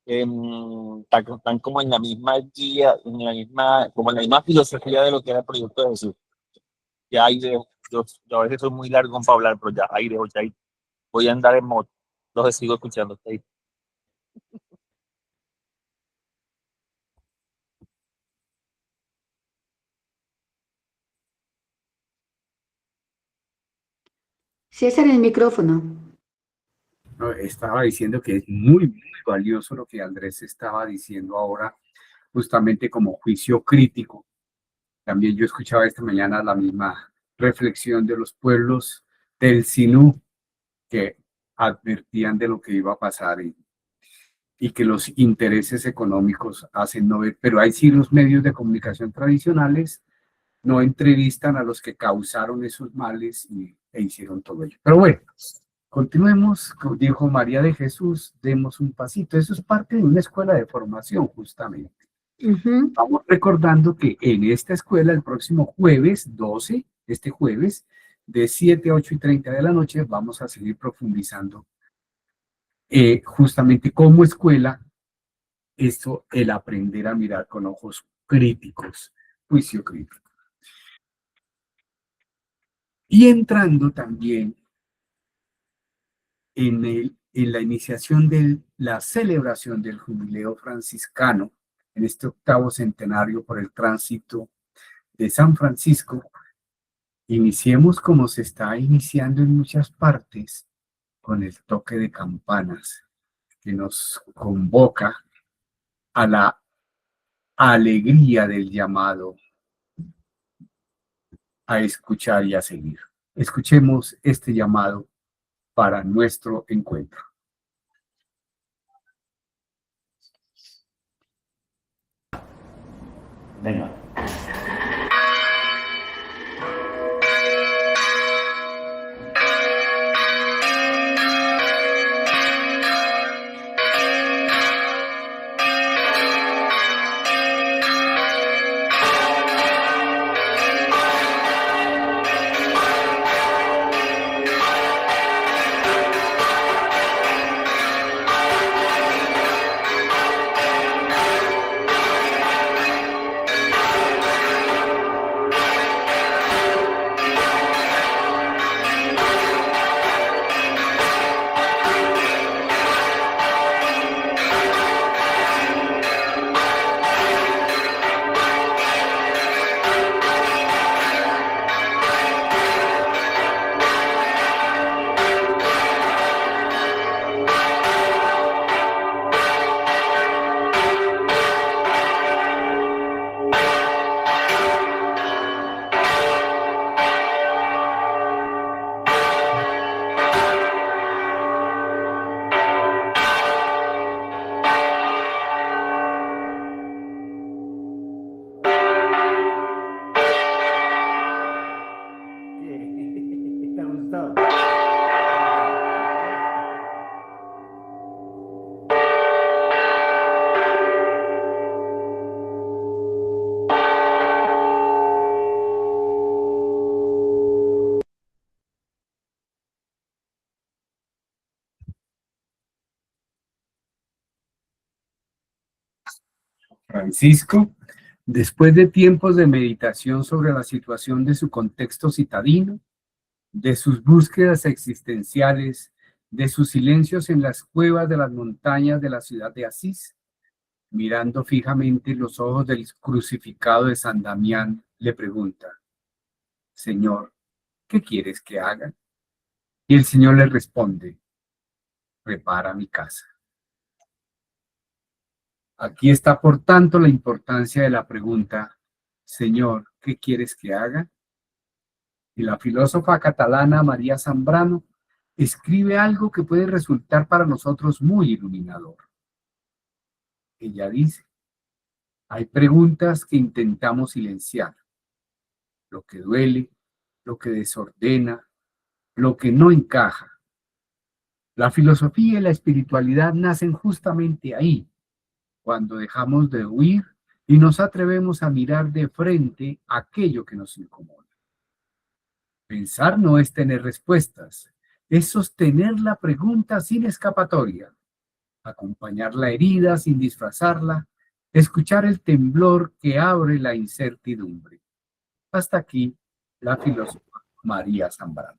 están como en la misma guía, como en la misma filosofía de lo que era el proyecto de Jesús. Ya ahí dejo, yo a veces soy muy largo para hablar, pero ya ahí dejo, ya ahí voy a andar en moto, los sigo escuchando. Ahí. César, el micrófono. No, estaba diciendo que es muy, muy valioso lo que Andrés estaba diciendo ahora, justamente como juicio crítico. También yo escuchaba esta mañana la misma reflexión de los pueblos del Sinú que advertían de lo que iba a pasar y que los intereses económicos hacen no ver, pero ahí sí los medios de comunicación tradicionales no entrevistan a los que causaron esos males e hicieron todo ello. Pero bueno, continuemos, como dijo María de Jesús, demos un pasito. Eso es parte de una escuela de formación, justamente. Vamos recordando que en esta escuela, el próximo jueves 12, este jueves, de 7 a 8:30 de la noche, vamos a seguir profundizando justamente como escuela, esto, el aprender a mirar con ojos críticos, juicio crítico. Y entrando también en la iniciación de la celebración del jubileo franciscano, en este 8º centenario por el tránsito de San Francisco, iniciemos como se está iniciando en muchas partes, con el toque de campanas, que nos convoca a la alegría del llamado a escuchar y a seguir. Escuchemos este llamado para nuestro encuentro. Venga. Gustavo. Francisco, después de tiempos de meditación sobre la situación de su contexto citadino, de sus búsquedas existenciales, de sus silencios en las cuevas de las montañas de la ciudad de Asís, mirando fijamente los ojos del crucificado de San Damián, le pregunta: Señor, ¿qué quieres que haga? Y el Señor le responde: repara mi casa. Aquí está, por tanto, la importancia de la pregunta: Señor, ¿qué quieres que haga? Y la filósofa catalana María Zambrano escribe algo que puede resultar para nosotros muy iluminador. Ella dice: hay preguntas que intentamos silenciar. Lo que duele, lo que desordena, lo que no encaja. La filosofía y la espiritualidad nacen justamente ahí, cuando dejamos de huir y nos atrevemos a mirar de frente aquello que nos incomoda. Pensar no es tener respuestas, es sostener la pregunta sin escapatoria, acompañar la herida sin disfrazarla, escuchar el temblor que abre la incertidumbre. Hasta aquí la filósofa María Zambrano.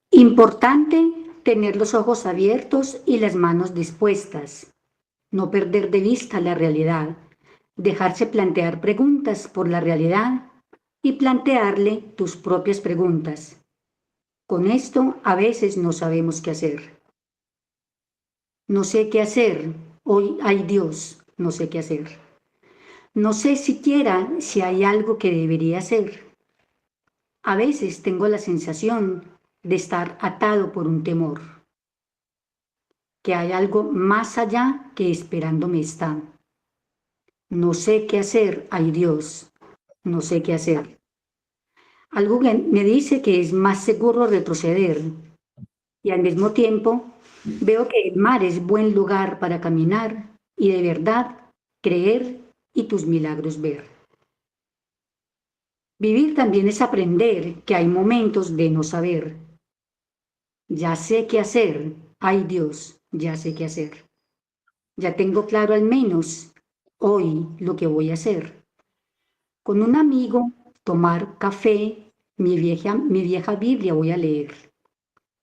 Importante tener los ojos abiertos y las manos dispuestas. No perder de vista la realidad. Dejarse plantear preguntas por la realidad y plantearle tus propias preguntas. Con esto a veces no sabemos qué hacer. No sé qué hacer. Hoy, ay Dios, no sé qué hacer. No sé siquiera si hay algo que debería hacer. A veces tengo la sensación de estar atado por un temor, que hay algo más allá que esperándome está. No sé qué hacer, ay Dios, no sé qué hacer. Algo que me dice que es más seguro retroceder, y al mismo tiempo veo que el mar es buen lugar para caminar y de verdad creer y tus milagros ver. Vivir también es aprender que hay momentos de no saber. Ya sé qué hacer, ay Dios, ya sé qué hacer. Ya tengo claro al menos hoy lo que voy a hacer. Con un amigo, tomar café, mi vieja Biblia voy a leer.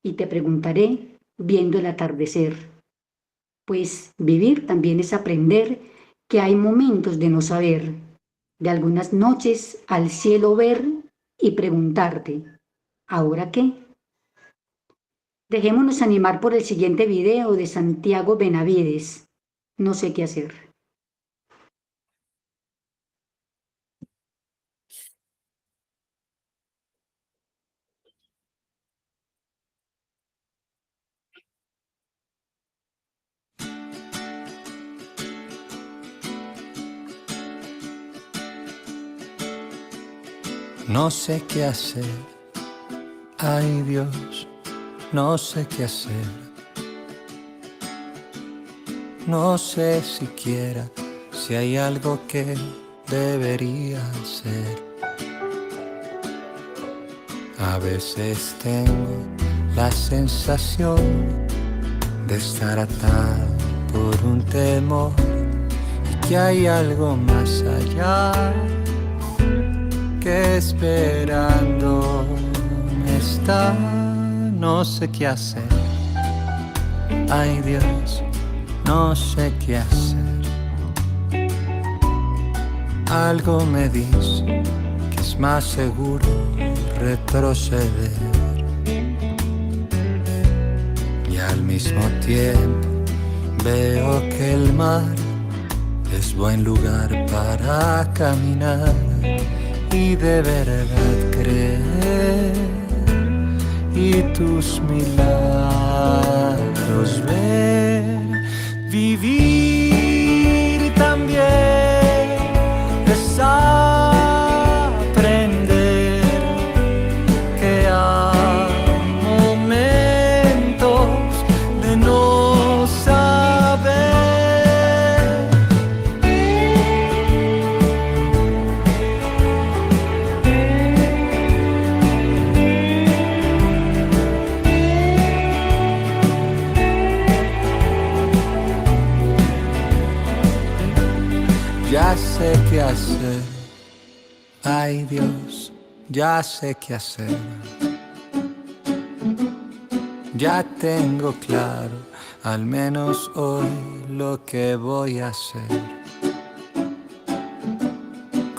Y te preguntaré viendo el atardecer. Pues vivir también es aprender que hay momentos de no saber, de algunas noches al cielo ver y preguntarte, ¿ahora qué? Dejémonos animar por el siguiente video de Santiago Benavides. No sé qué hacer. No sé qué hacer, ay Dios, no sé qué hacer. No sé siquiera si hay algo que debería hacer. A veces tengo la sensación de estar atado por un temor y que hay algo más allá que esperando me está. No sé qué hacer, ay Dios, no sé qué hacer. Algo me dice que es más seguro retroceder y al mismo tiempo veo que el mar es buen lugar para caminar y de verdad creer y tus milagros ver. Vivir también es aprender que hacer. Ay Dios, ya sé qué hacer. Ya tengo claro, al menos hoy, lo que voy a hacer.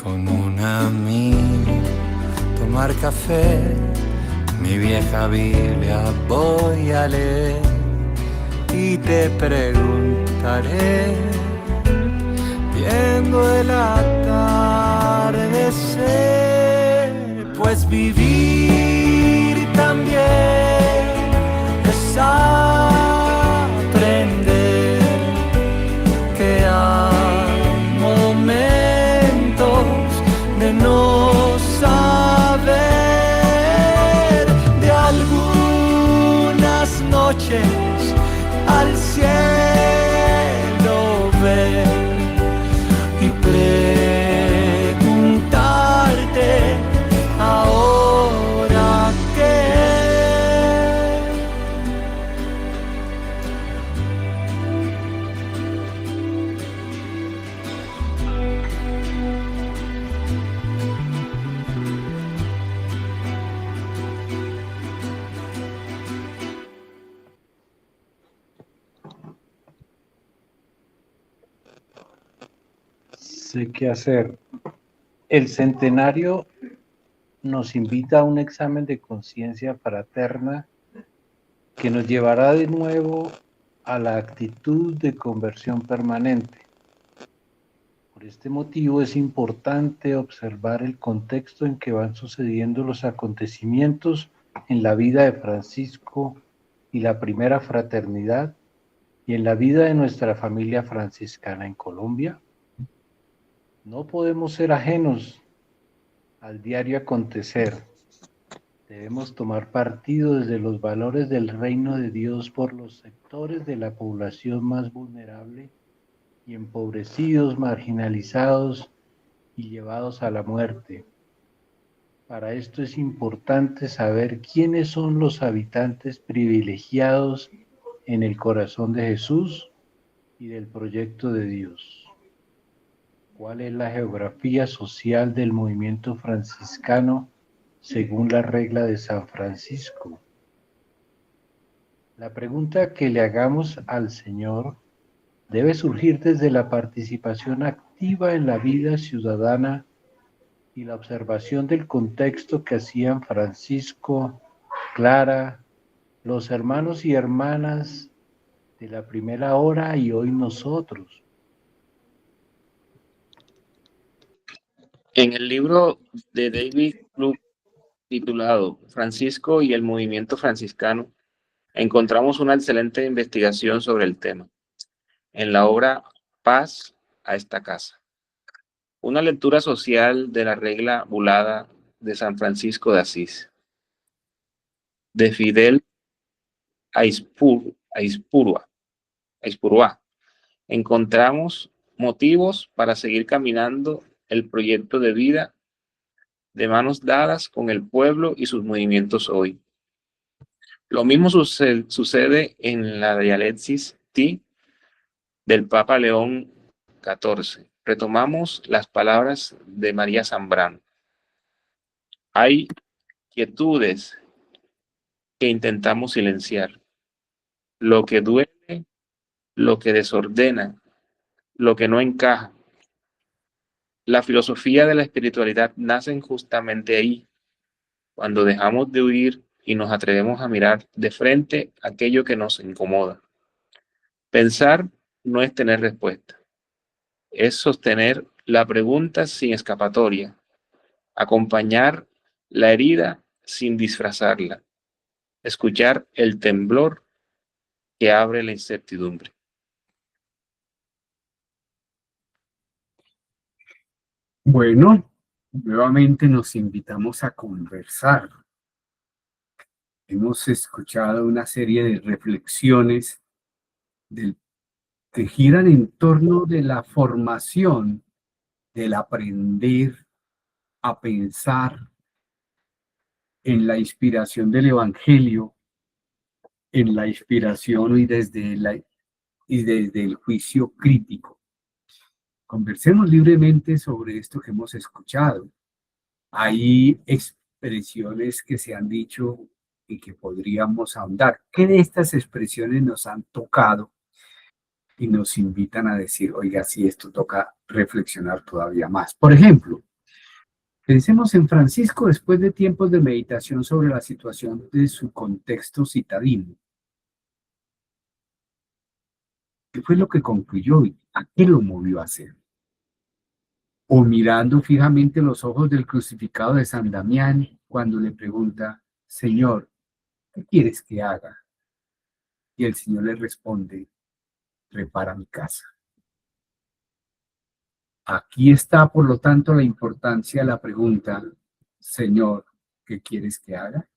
Con un amigo, tomar café, mi vieja Biblia voy a leer y te preguntaré, viendo el atardecer, pues vivir también es aprender que hay momentos de no saber, de algunas noches al cielo ver y preguntarte ahora qué. Sé qué hacer. El centenario nos invita a un examen de conciencia fraterna que nos llevará de nuevo a la actitud de conversión permanente. Por este motivo es importante observar el contexto en que van sucediendo los acontecimientos en la vida de Francisco y la primera fraternidad y en la vida de nuestra familia franciscana en Colombia. No podemos ser ajenos al diario acontecer. Debemos tomar partido desde los valores del reino de Dios por los sectores de la población más vulnerable y empobrecidos, marginalizados y llevados a la muerte. Para esto es importante saber quiénes son los habitantes privilegiados en el corazón de Jesús y del proyecto de Dios. ¿Cuál es la geografía social del movimiento franciscano según la regla de San Francisco? La pregunta que le hagamos al Señor debe surgir desde la participación activa en la vida ciudadana y la observación del contexto que hacían Francisco, Clara, los hermanos y hermanas de la primera hora y hoy nosotros. En el libro de David Club titulado Francisco y el movimiento franciscano, encontramos una excelente investigación sobre el tema en la obra Paz a esta casa, una lectura social de la regla bulada de San Francisco de Asís, de Fidel Aispurúa. Encontramos motivos para seguir caminando el proyecto de vida de manos dadas con el pueblo y sus movimientos hoy. Lo mismo sucede en la Dialecsis T del Papa León XIV. Retomamos las palabras de María Zambrano. Hay quietudes que intentamos silenciar. Lo que duele, lo que desordena, lo que no encaja. La filosofía de la espiritualidad nace justamente ahí, cuando dejamos de huir y nos atrevemos a mirar de frente aquello que nos incomoda. Pensar no es tener respuesta, es sostener la pregunta sin escapatoria, acompañar la herida sin disfrazarla, escuchar el temblor que abre la incertidumbre. Bueno, nuevamente nos invitamos a conversar. Hemos escuchado una serie de reflexiones que giran en torno de la formación, del aprender a pensar en la inspiración del Evangelio, en la inspiración y desde el juicio crítico. conversemos libremente sobre esto que hemos escuchado. Hay expresiones que se han dicho y que podríamos ahondar. ¿Qué de estas expresiones nos han tocado y nos invitan a decir, oiga, sí, esto toca reflexionar todavía más? Por ejemplo, pensemos en Francisco después de tiempos de meditación sobre la situación de su contexto citadino. ¿Qué fue lo que concluyó y a qué lo movió a hacer? O mirando fijamente los ojos del crucificado de San Damián cuando le pregunta, Señor, ¿qué quieres que haga? Y el Señor le responde, repara mi casa. Aquí está, por lo tanto, la importancia de la pregunta, Señor, ¿qué quieres que haga?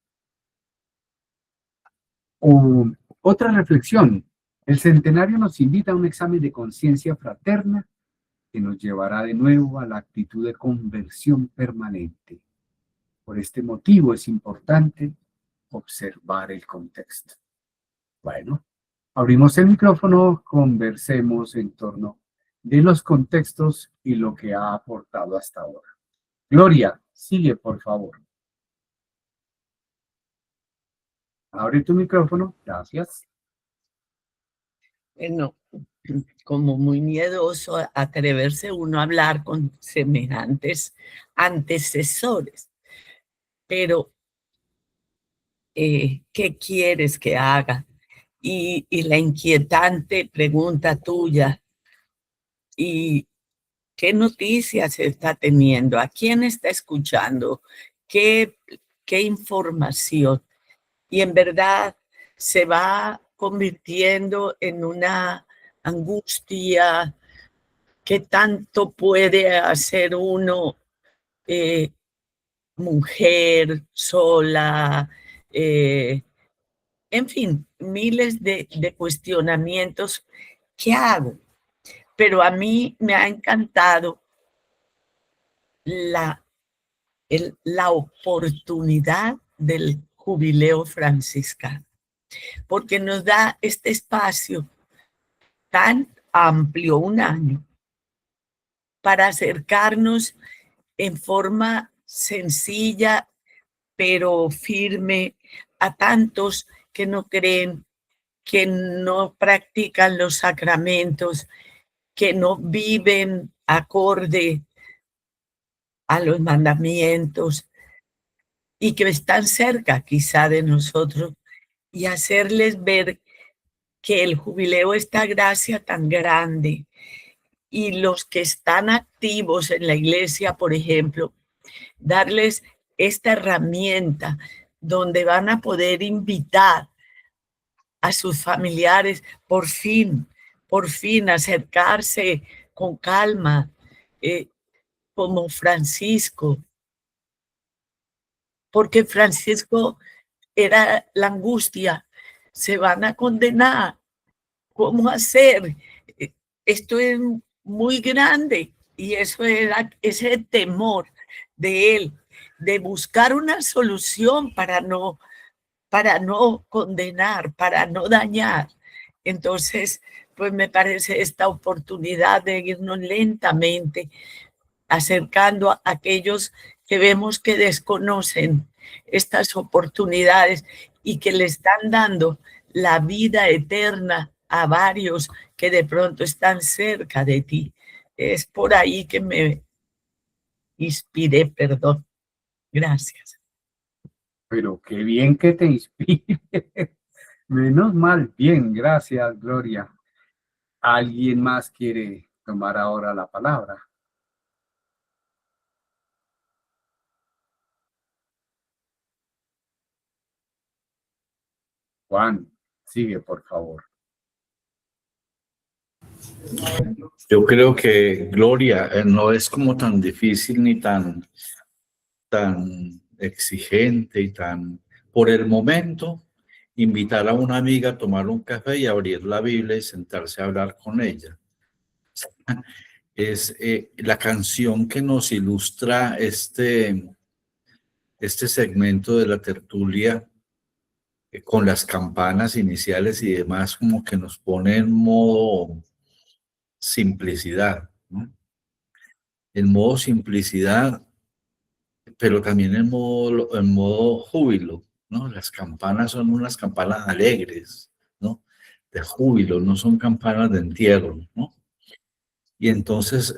O otra reflexión, el centenario nos invita a un examen de conciencia fraterna que nos llevará de nuevo a la actitud de conversión permanente. Por este motivo es importante observar el contexto. Bueno, abrimos el micrófono, conversemos en torno de los contextos y lo que ha aportado hasta ahora. Gloria, sigue por favor. Abre tu micrófono, gracias. Bueno, como muy miedoso atreverse uno a hablar con semejantes antecesores, pero ¿qué quieres que haga? Y la inquietante pregunta tuya, ¿y qué noticias está teniendo? ¿A quién está escuchando? ¿Qué información? Y en verdad se va convirtiendo en una angustia. ¿Qué tanto puede hacer uno, mujer, sola? En fin, miles de cuestionamientos. ¿Qué hago? Pero a mí me ha encantado la oportunidad del jubileo franciscano, porque nos da este espacio tan amplio, un año, para acercarnos en forma sencilla, pero firme, a tantos que no creen, que no practican los sacramentos, que no viven acorde a los mandamientos y que están cerca quizá de nosotros, y hacerles ver que el jubileo, esta gracia tan grande, y los que están activos en la iglesia, por ejemplo, darles esta herramienta donde van a poder invitar a sus familiares, por fin acercarse con calma, como Francisco, porque Francisco era la angustia, se van a condenar, ¿cómo hacer? Esto es muy grande, y eso era ese temor de él, de buscar una solución para no condenar, para no dañar. Entonces, pues me parece esta oportunidad de irnos lentamente acercando a aquellos que vemos que desconocen estas oportunidades y que le están dando la vida eterna a varios que de pronto están cerca de ti. Es por ahí que me inspiré, perdón. Gracias. Pero qué bien que te inspire. Menos mal, bien, gracias, Gloria. ¿Alguien más quiere tomar ahora la palabra? Juan, sigue, por favor. Yo creo que Gloria no es como tan difícil ni tan exigente y tan, por el momento, invitar a una amiga a tomar un café y abrir la Biblia y sentarse a hablar con ella. Es la canción que nos ilustra este segmento de la tertulia, con las campanas iniciales y demás, como que nos pone en modo simplicidad, ¿no? el modo simplicidad, pero también el modo júbilo, ¿no? Las campanas son unas campanas alegres, ¿no? De júbilo, no son campanas de entierro, ¿no? Y entonces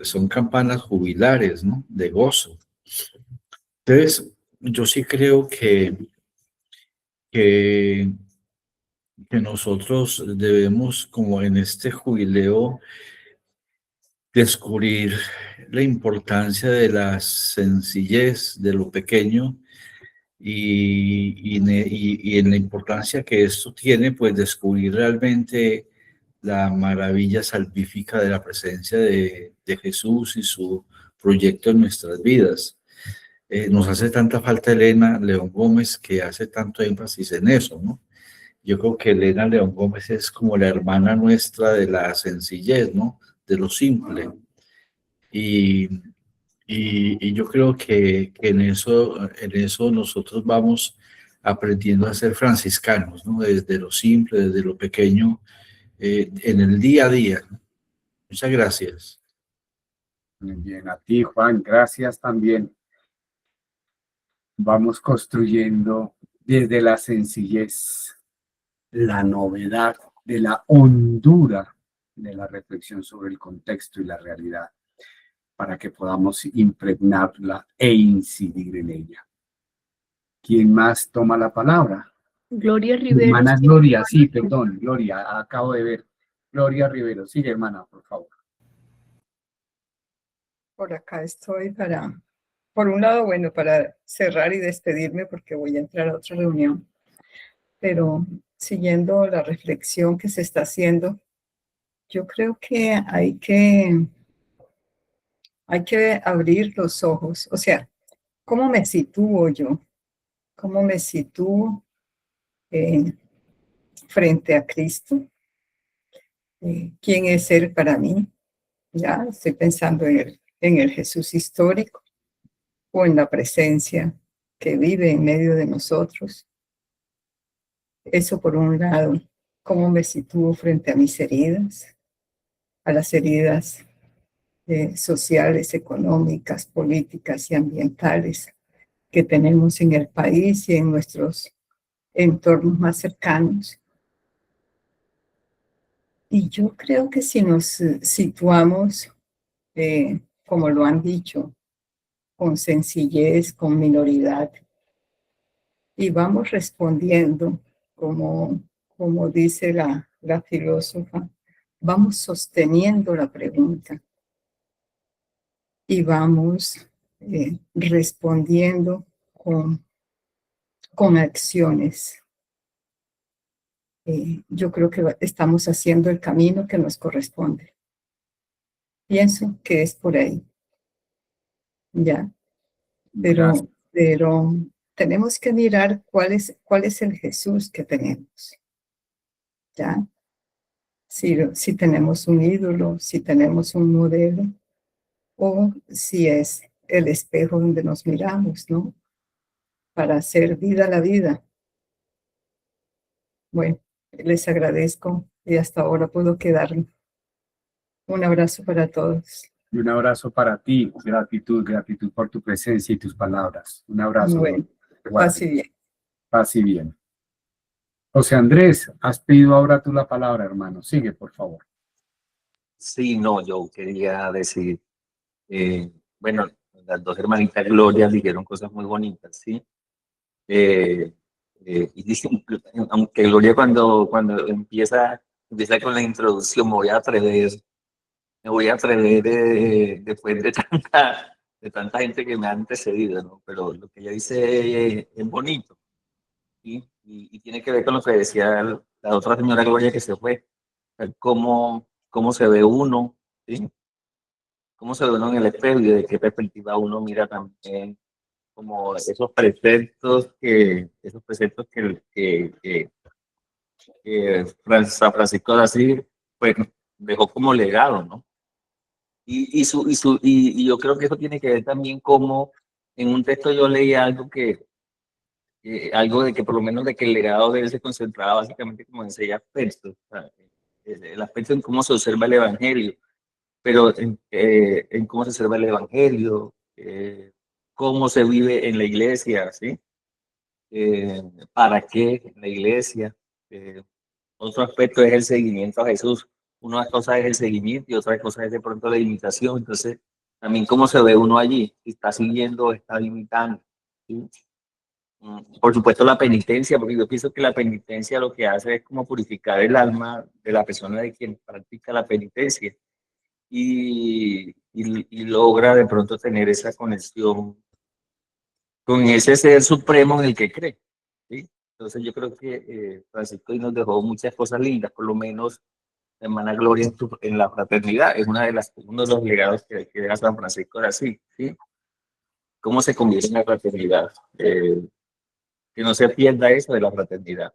son campanas jubilares, ¿no? De gozo. Entonces, yo sí creo que, que nosotros debemos, como en este jubileo, descubrir la importancia de la sencillez, de lo pequeño, y en la importancia que esto tiene, pues descubrir realmente la maravilla salvífica de la presencia de Jesús y su proyecto en nuestras vidas. Nos hace tanta falta Elena León Gómez, que hace tanto énfasis en eso, ¿no? Yo creo que Elena León Gómez es como la hermana nuestra de la sencillez, ¿no? De lo simple. Y yo creo que en eso nosotros vamos aprendiendo a ser franciscanos, ¿no? Desde lo simple, desde lo pequeño, en el día a día. Muchas gracias. Muy bien, a ti, Juan, gracias también. Vamos construyendo desde la sencillez, la novedad, de la hondura de la reflexión sobre el contexto y la realidad, para que podamos impregnarla e incidir en ella. ¿Quién más toma la palabra? Gloria Rivero. Hermana Gloria, sí, perdón, Gloria, acabo de ver. Gloria Rivero, sigue, hermana, por favor. Por acá estoy por un lado, bueno, para cerrar y despedirme porque voy a entrar a otra reunión, pero siguiendo la reflexión que se está haciendo, yo creo que hay que abrir los ojos. O sea, ¿cómo me sitúo yo? ¿Cómo me sitúo frente a Cristo? ¿Quién es Él para mí? Ya estoy pensando en el Jesús histórico o en la presencia que vive en medio de nosotros. Eso por un lado. ¿Cómo me sitúo frente a mis heridas? A las heridas sociales, económicas, políticas y ambientales que tenemos en el país y en nuestros entornos más cercanos. Y yo creo que si nos situamos, como lo han dicho, con sencillez, con minoridad, y vamos respondiendo, como dice la filósofa, vamos sosteniendo la pregunta y vamos respondiendo con acciones. Yo creo que estamos haciendo el camino que nos corresponde. Pienso que es por ahí. Ya. Pero tenemos que mirar cuál es el Jesús que tenemos. Ya. Si tenemos un ídolo, si tenemos un modelo, o si es el espejo donde nos miramos, ¿no? Para hacer vida a la vida. Bueno, les agradezco y hasta ahora puedo quedarme. Un abrazo para todos. Y un abrazo para ti. Gratitud por tu presencia y tus palabras. Un abrazo. Bueno, paz y bien. Paz y bien. José Andrés, has pedido ahora tú la palabra, hermano. Sigue, por favor. Sí, no, yo quería decir, bueno, las dos hermanitas Gloria dijeron cosas muy bonitas, ¿sí? Y dicen, aunque Gloria cuando empieza con la introducción, me voy a atrever después de tanta gente que me ha antecedido, ¿no? Pero lo que ella dice es bonito, ¿sí? Y tiene que ver con lo que decía la otra señora Gloria que se fue, cómo se ve uno, ¿sí? Cómo se ve uno en el espejo y de qué perspectiva uno mira también, como esos preceptos que San Francisco de Asís pues dejó como legado, ¿no? Y yo creo que eso tiene que ver también como en un texto yo leí algo algo de que por lo menos de que el legado de él se concentraba básicamente como en 6 aspectos, o sea, el aspecto en cómo se observa el evangelio, pero en cómo se observa el Evangelio, cómo se vive en la iglesia, ¿sí? ¿Para qué en la iglesia? Otro aspecto es el seguimiento a Jesús. Una cosa es el seguimiento y otra cosa es de pronto la imitación. Entonces, también cómo se ve uno allí, si está siguiendo o está imitando, ¿sí? Por supuesto, la penitencia, porque yo pienso que la penitencia lo que hace es como purificar el alma de la persona de quien practica la penitencia y logra de pronto tener esa conexión con ese ser supremo en el que cree, ¿sí? Entonces yo creo que Francisco nos dejó muchas cosas lindas, por lo menos la hermana Gloria en la fraternidad, es uno de los legados que deja San Francisco de Asís, ¿sí? Cómo se convive en la fraternidad, que no se pierda eso de la fraternidad.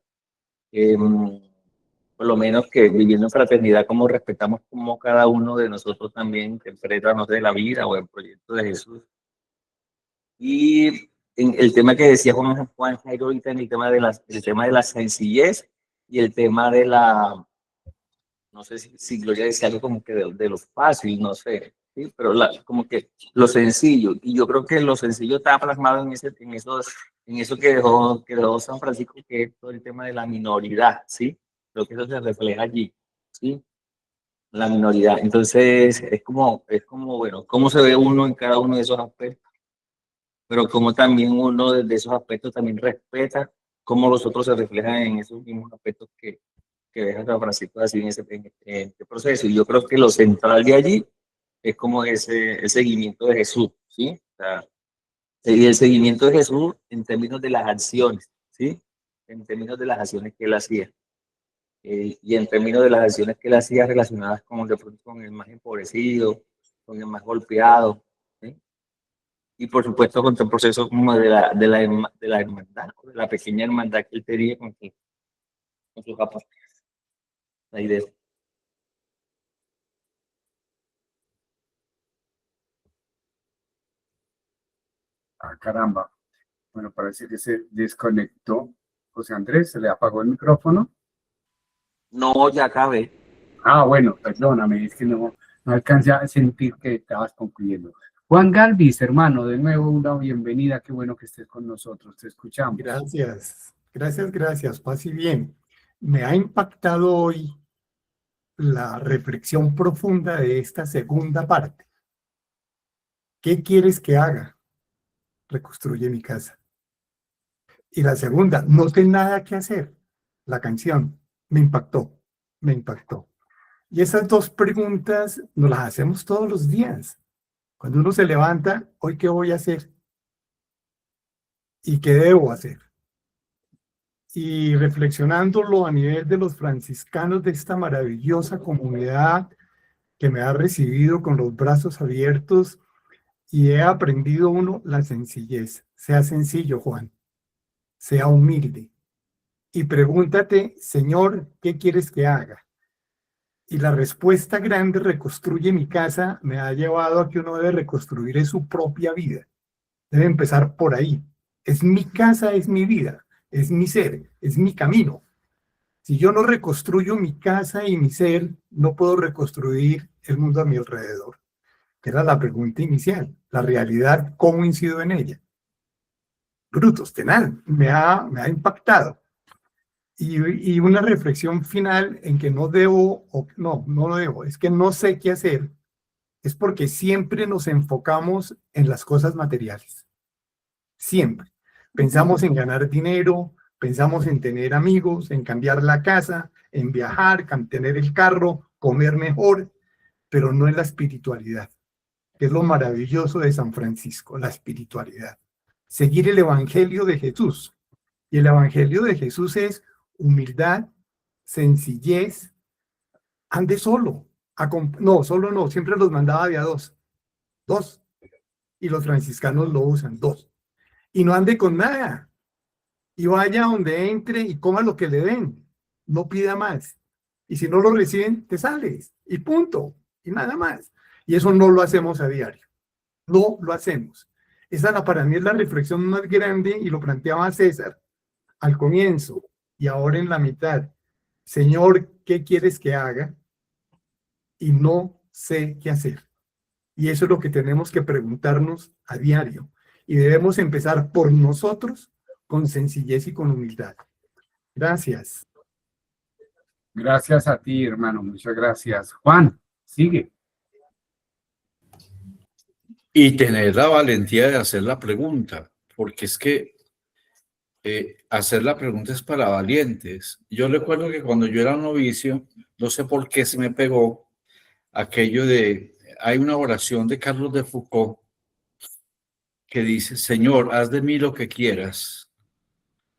Por lo menos que viviendo en fraternidad, como respetamos como cada uno de nosotros también interpreta, no sé, la vida o el proyecto de Jesús. Y en el tema que decía Juan Jairo ahorita, en el tema de la sencillez y el tema de la, no sé si Gloria decía algo como que de lo fácil, no sé, ¿sí? Pero como que lo sencillo, y yo creo que lo sencillo está plasmado en eso que dejó San Francisco, que es todo el tema de la minoridad, ¿sí? Creo que eso se refleja allí, ¿sí? La minoridad. Entonces, es como, bueno, cómo se ve uno en cada uno de esos aspectos, pero como también uno de esos aspectos también respeta cómo los otros se reflejan en esos mismos aspectos que deja San Francisco así en este proceso. Y yo creo que lo central de allí es como el seguimiento de Jesús, ¿sí? O sea, y el seguimiento de Jesús en términos de las acciones, ¿sí? En términos de las acciones que él hacía. Y en términos de las acciones que él hacía relacionadas con el más empobrecido, con el más golpeado, ¿sí? Y por supuesto con todo el proceso como de la hermandad, de la pequeña hermandad que él tenía con sus papás. La idea. Ah, caramba. Bueno, parece que se desconectó. José Andrés, ¿se le apagó el micrófono? No, ya acabé. Ah, bueno, perdóname, es que no alcancé a sentir que estabas concluyendo. Juan Galvis, hermano, de nuevo una bienvenida, qué bueno que estés con nosotros, te escuchamos. Gracias, paz y bien. Me ha impactado hoy la reflexión profunda de esta segunda parte. ¿Qué quieres que haga? Reconstruye mi casa. Y la segunda, no tengo nada que hacer. La canción me impactó. Y esas dos preguntas nos las hacemos todos los días. Cuando uno se levanta, ¿hoy qué voy a hacer? ¿Y qué debo hacer? Y reflexionándolo a nivel de los franciscanos de esta maravillosa comunidad que me ha recibido con los brazos abiertos, y he aprendido la sencillez. Sea sencillo, Juan. Sea humilde. Y pregúntate, Señor, ¿qué quieres que haga? Y la respuesta grande, reconstruye mi casa, me ha llevado a que uno debe reconstruir su propia vida. Debe empezar por ahí. Es mi casa, es mi vida, es mi ser, es mi camino. Si yo no reconstruyo mi casa y mi ser, no puedo reconstruir el mundo a mi alrededor. Que era la pregunta inicial. La realidad, ¿cómo incido en ella? Brutos, tenaz, me ha impactado. Y una reflexión final en que no lo debo, es que no sé qué hacer, es porque siempre nos enfocamos en las cosas materiales. Siempre. Pensamos en ganar dinero, pensamos en tener amigos, en cambiar la casa, en viajar, tener el carro, comer mejor, pero no en la espiritualidad, que es lo maravilloso de San Francisco, la espiritualidad. Seguir el Evangelio de Jesús. Y el Evangelio de Jesús es humildad, sencillez, ande solo. Solo no, siempre los mandaba de a dos. Y los franciscanos lo usan, 2. Y no ande con nada. Y vaya donde entre y coma lo que le den. No pida más. Y si no lo reciben, te sales. Y punto. Y nada más. Y eso no lo hacemos a diario. No lo hacemos. Esa para mí es la reflexión más grande y lo planteaba César al comienzo y ahora en la mitad. Señor, ¿qué quieres que haga? Y no sé qué hacer. Y eso es lo que tenemos que preguntarnos a diario. Y debemos empezar por nosotros con sencillez y con humildad. Gracias. Gracias a ti, hermano. Muchas gracias. Juan, sigue. Y tener la valentía de hacer la pregunta, porque es que hacer la pregunta es para valientes. Yo recuerdo que cuando yo era novicio, no sé por qué se me pegó aquello de, hay una oración de Carlos de Foucault que dice, Señor, haz de mí lo que quieras,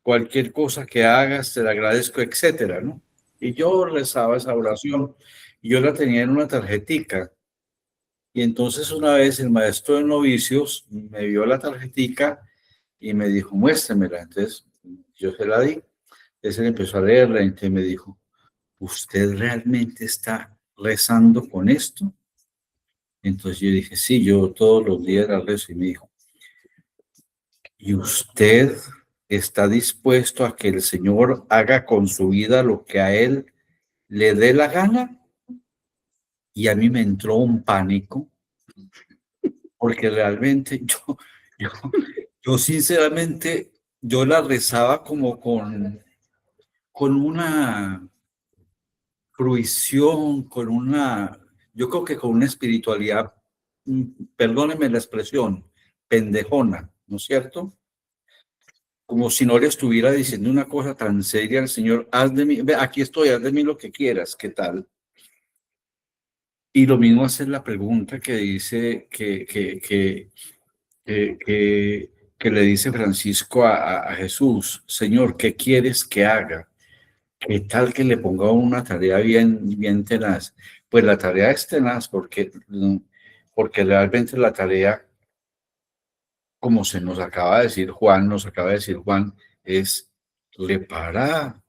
cualquier cosa que hagas, te la agradezco, etcétera, ¿no? Y yo rezaba esa oración y yo la tenía en una tarjetica. Y entonces una vez el maestro de novicios me vio la tarjetica y me dijo, muéstremela. Entonces yo se la di. Entonces él empezó a leerla y entonces me dijo, ¿usted realmente está rezando con esto? Entonces yo dije, sí, yo todos los días la rezo. Y me dijo, ¿y usted está dispuesto a que el Señor haga con su vida lo que a él le dé la gana? Y a mí me entró un pánico, porque realmente yo sinceramente, yo la rezaba como con una fruición, yo creo que con una espiritualidad, perdónenme la expresión, pendejona, ¿no es cierto? Como si no le estuviera diciendo una cosa tan seria al Señor, haz de mí, ve, aquí estoy, haz de mí lo que quieras, ¿qué tal? Y lo mismo hacer la pregunta que dice, que le dice Francisco a Jesús, Señor, ¿qué quieres que haga? ¿Qué tal que le ponga una tarea bien tenaz? Pues la tarea es tenaz porque realmente la tarea, como nos acaba de decir Juan, es reparar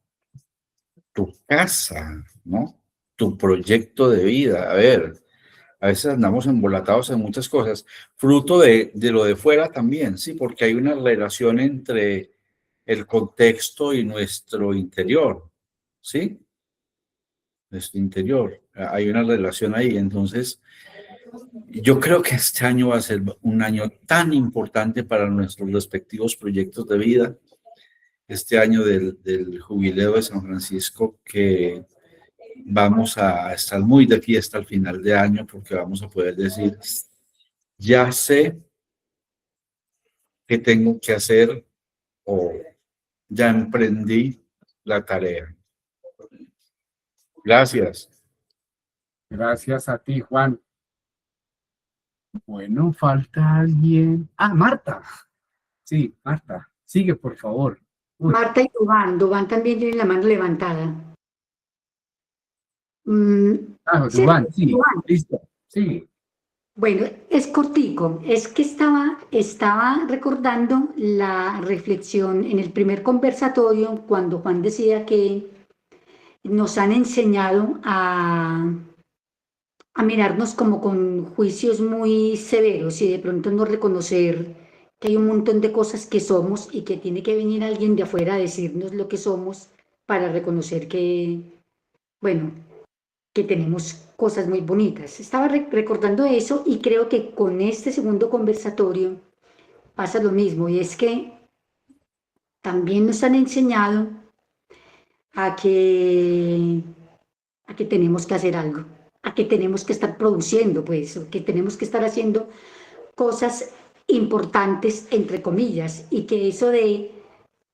tu casa, ¿no? Tu proyecto de vida. A ver, a veces andamos embolatados en muchas cosas, fruto de lo de fuera también, sí, porque hay una relación entre el contexto y nuestro interior, ¿sí? Nuestro interior, hay una relación ahí. Entonces, yo creo que este año va a ser un año tan importante para nuestros respectivos proyectos de vida, este año del jubileo de San Francisco, que vamos a estar muy de fiesta al final de año, porque vamos a poder decir, ya sé qué tengo que hacer o ya emprendí la tarea. Gracias. Gracias a ti, Juan. Bueno, falta alguien. Ah, Marta. Sí, Marta. Sigue, por favor. Uy. Marta y Dubán también tiene la mano levantada. Dubán, sí, Dubán. Listo, sí. Bueno, es cortico, es que estaba recordando la reflexión en el primer conversatorio cuando Juan decía que nos han enseñado a mirarnos como con juicios muy severos y de pronto no reconocer que hay un montón de cosas que somos y que tiene que venir alguien de afuera a decirnos lo que somos para reconocer que, bueno, que tenemos cosas muy bonitas. Estaba recordando eso y creo que con este segundo conversatorio pasa lo mismo, y es que también nos han enseñado a que tenemos que hacer algo, a que tenemos que estar produciendo, pues, que tenemos que estar haciendo cosas importantes, entre comillas, y que eso de,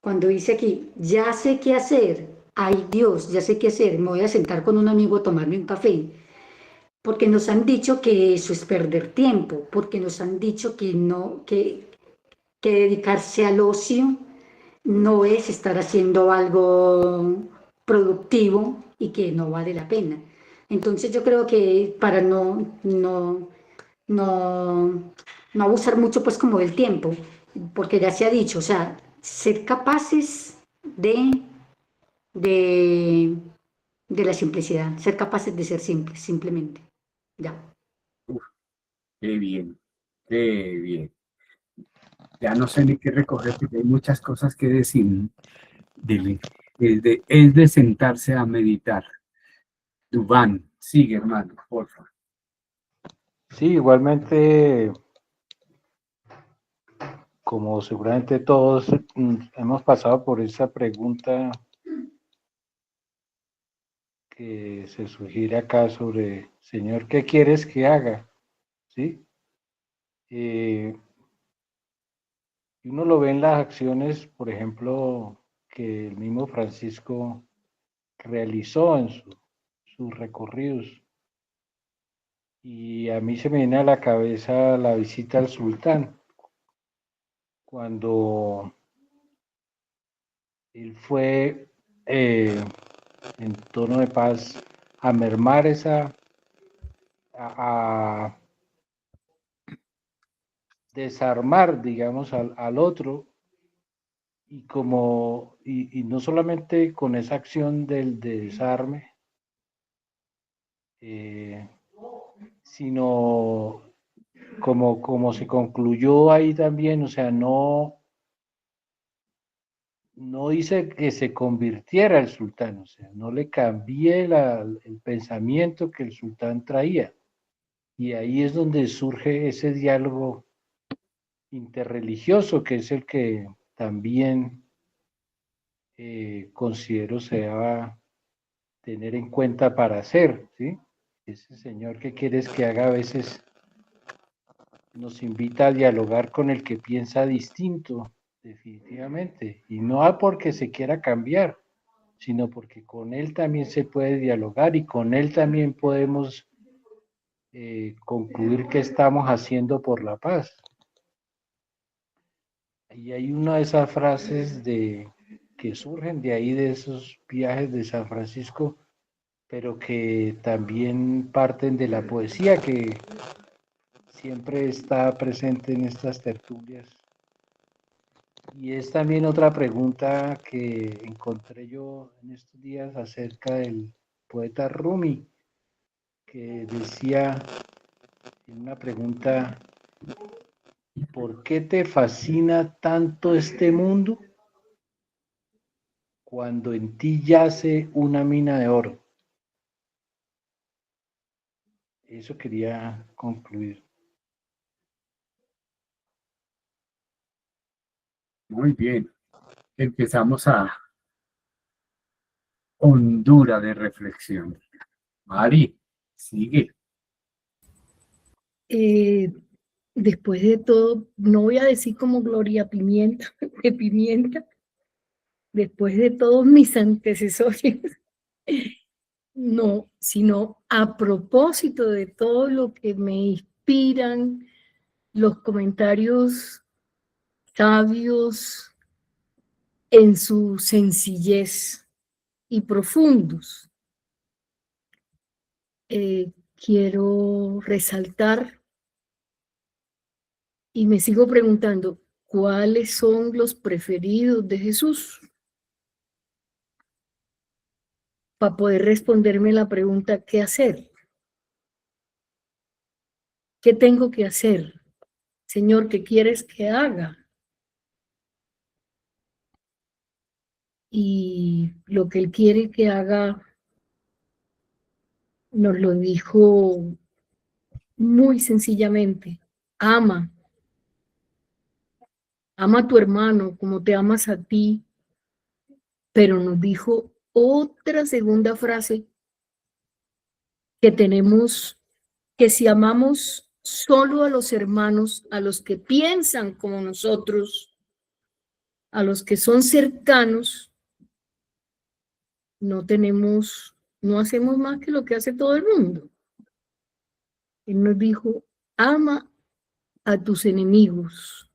cuando dice aquí, ya sé qué hacer, ay Dios, ya sé qué hacer, me voy a sentar con un amigo a tomarme un café, porque nos han dicho que eso es perder tiempo, porque nos han dicho que no, que dedicarse al ocio no es estar haciendo algo productivo y que no vale la pena. Entonces yo creo que para no abusar mucho pues como del tiempo, porque ya se ha dicho, o sea, ser capaces de la simplicidad, ser capaces de ser simples, simplemente. Ya. Qué bien, qué bien. Ya no sé ni qué recoger, porque hay muchas cosas que decir. Es de sentarse a meditar. Dubán, sigue, hermano, por favor. Sí, igualmente, como seguramente todos hemos pasado por esa pregunta que se sugiere acá sobre, Señor, ¿qué quieres que haga? ¿Sí? Y uno lo ve en las acciones, por ejemplo, que el mismo Francisco realizó en sus recorridos. Y a mí se me viene a la cabeza la visita al sultán, cuando él fue en tono de paz a mermar a desarmar, digamos, al otro, y no solamente con esa acción del desarme, sino como se concluyó ahí también, o sea, no dice que se convirtiera el sultán, o sea, no le cambié el pensamiento que el sultán traía. Y ahí es donde surge ese diálogo interreligioso, que es el que también considero se deba tener en cuenta para hacer, ¿sí? Ese Señor que quieres que haga a veces nos invita a dialogar con el que piensa distinto, definitivamente, y no porque se quiera cambiar, sino porque con él también se puede dialogar y con él también podemos concluir qué estamos haciendo por la paz. Y hay una de esas frases que surgen de ahí, de esos viajes de San Francisco, pero que también parten de la poesía que siempre está presente en estas tertulias. Y es también otra pregunta que encontré yo en estos días acerca del poeta Rumi, que decía en una pregunta: ¿por qué te fascina tanto este mundo cuando en ti yace una mina de oro? Eso quería concluir. Muy bien. Empezamos a hondura de reflexión. Mari, sigue. Después de todo, no voy a decir como Gloria Pimienta, de Pimienta, después de todos mis antecesores, no, sino a propósito de todo lo que me inspiran los comentarios sabios en su sencillez y profundos. Quiero resaltar y me sigo preguntando, ¿cuáles son los preferidos de Jesús? Para poder responderme la pregunta, ¿qué hacer? ¿Qué tengo que hacer? Señor, ¿qué quieres que haga? Y lo que Él quiere que haga nos lo dijo muy sencillamente: ama. Ama a tu hermano como te amas a ti. Pero nos dijo otra segunda frase, que tenemos, que si amamos solo a los hermanos, a los que piensan como nosotros, a los que son cercanos, no hacemos más que lo que hace todo el mundo. Él nos dijo, ama a tus enemigos.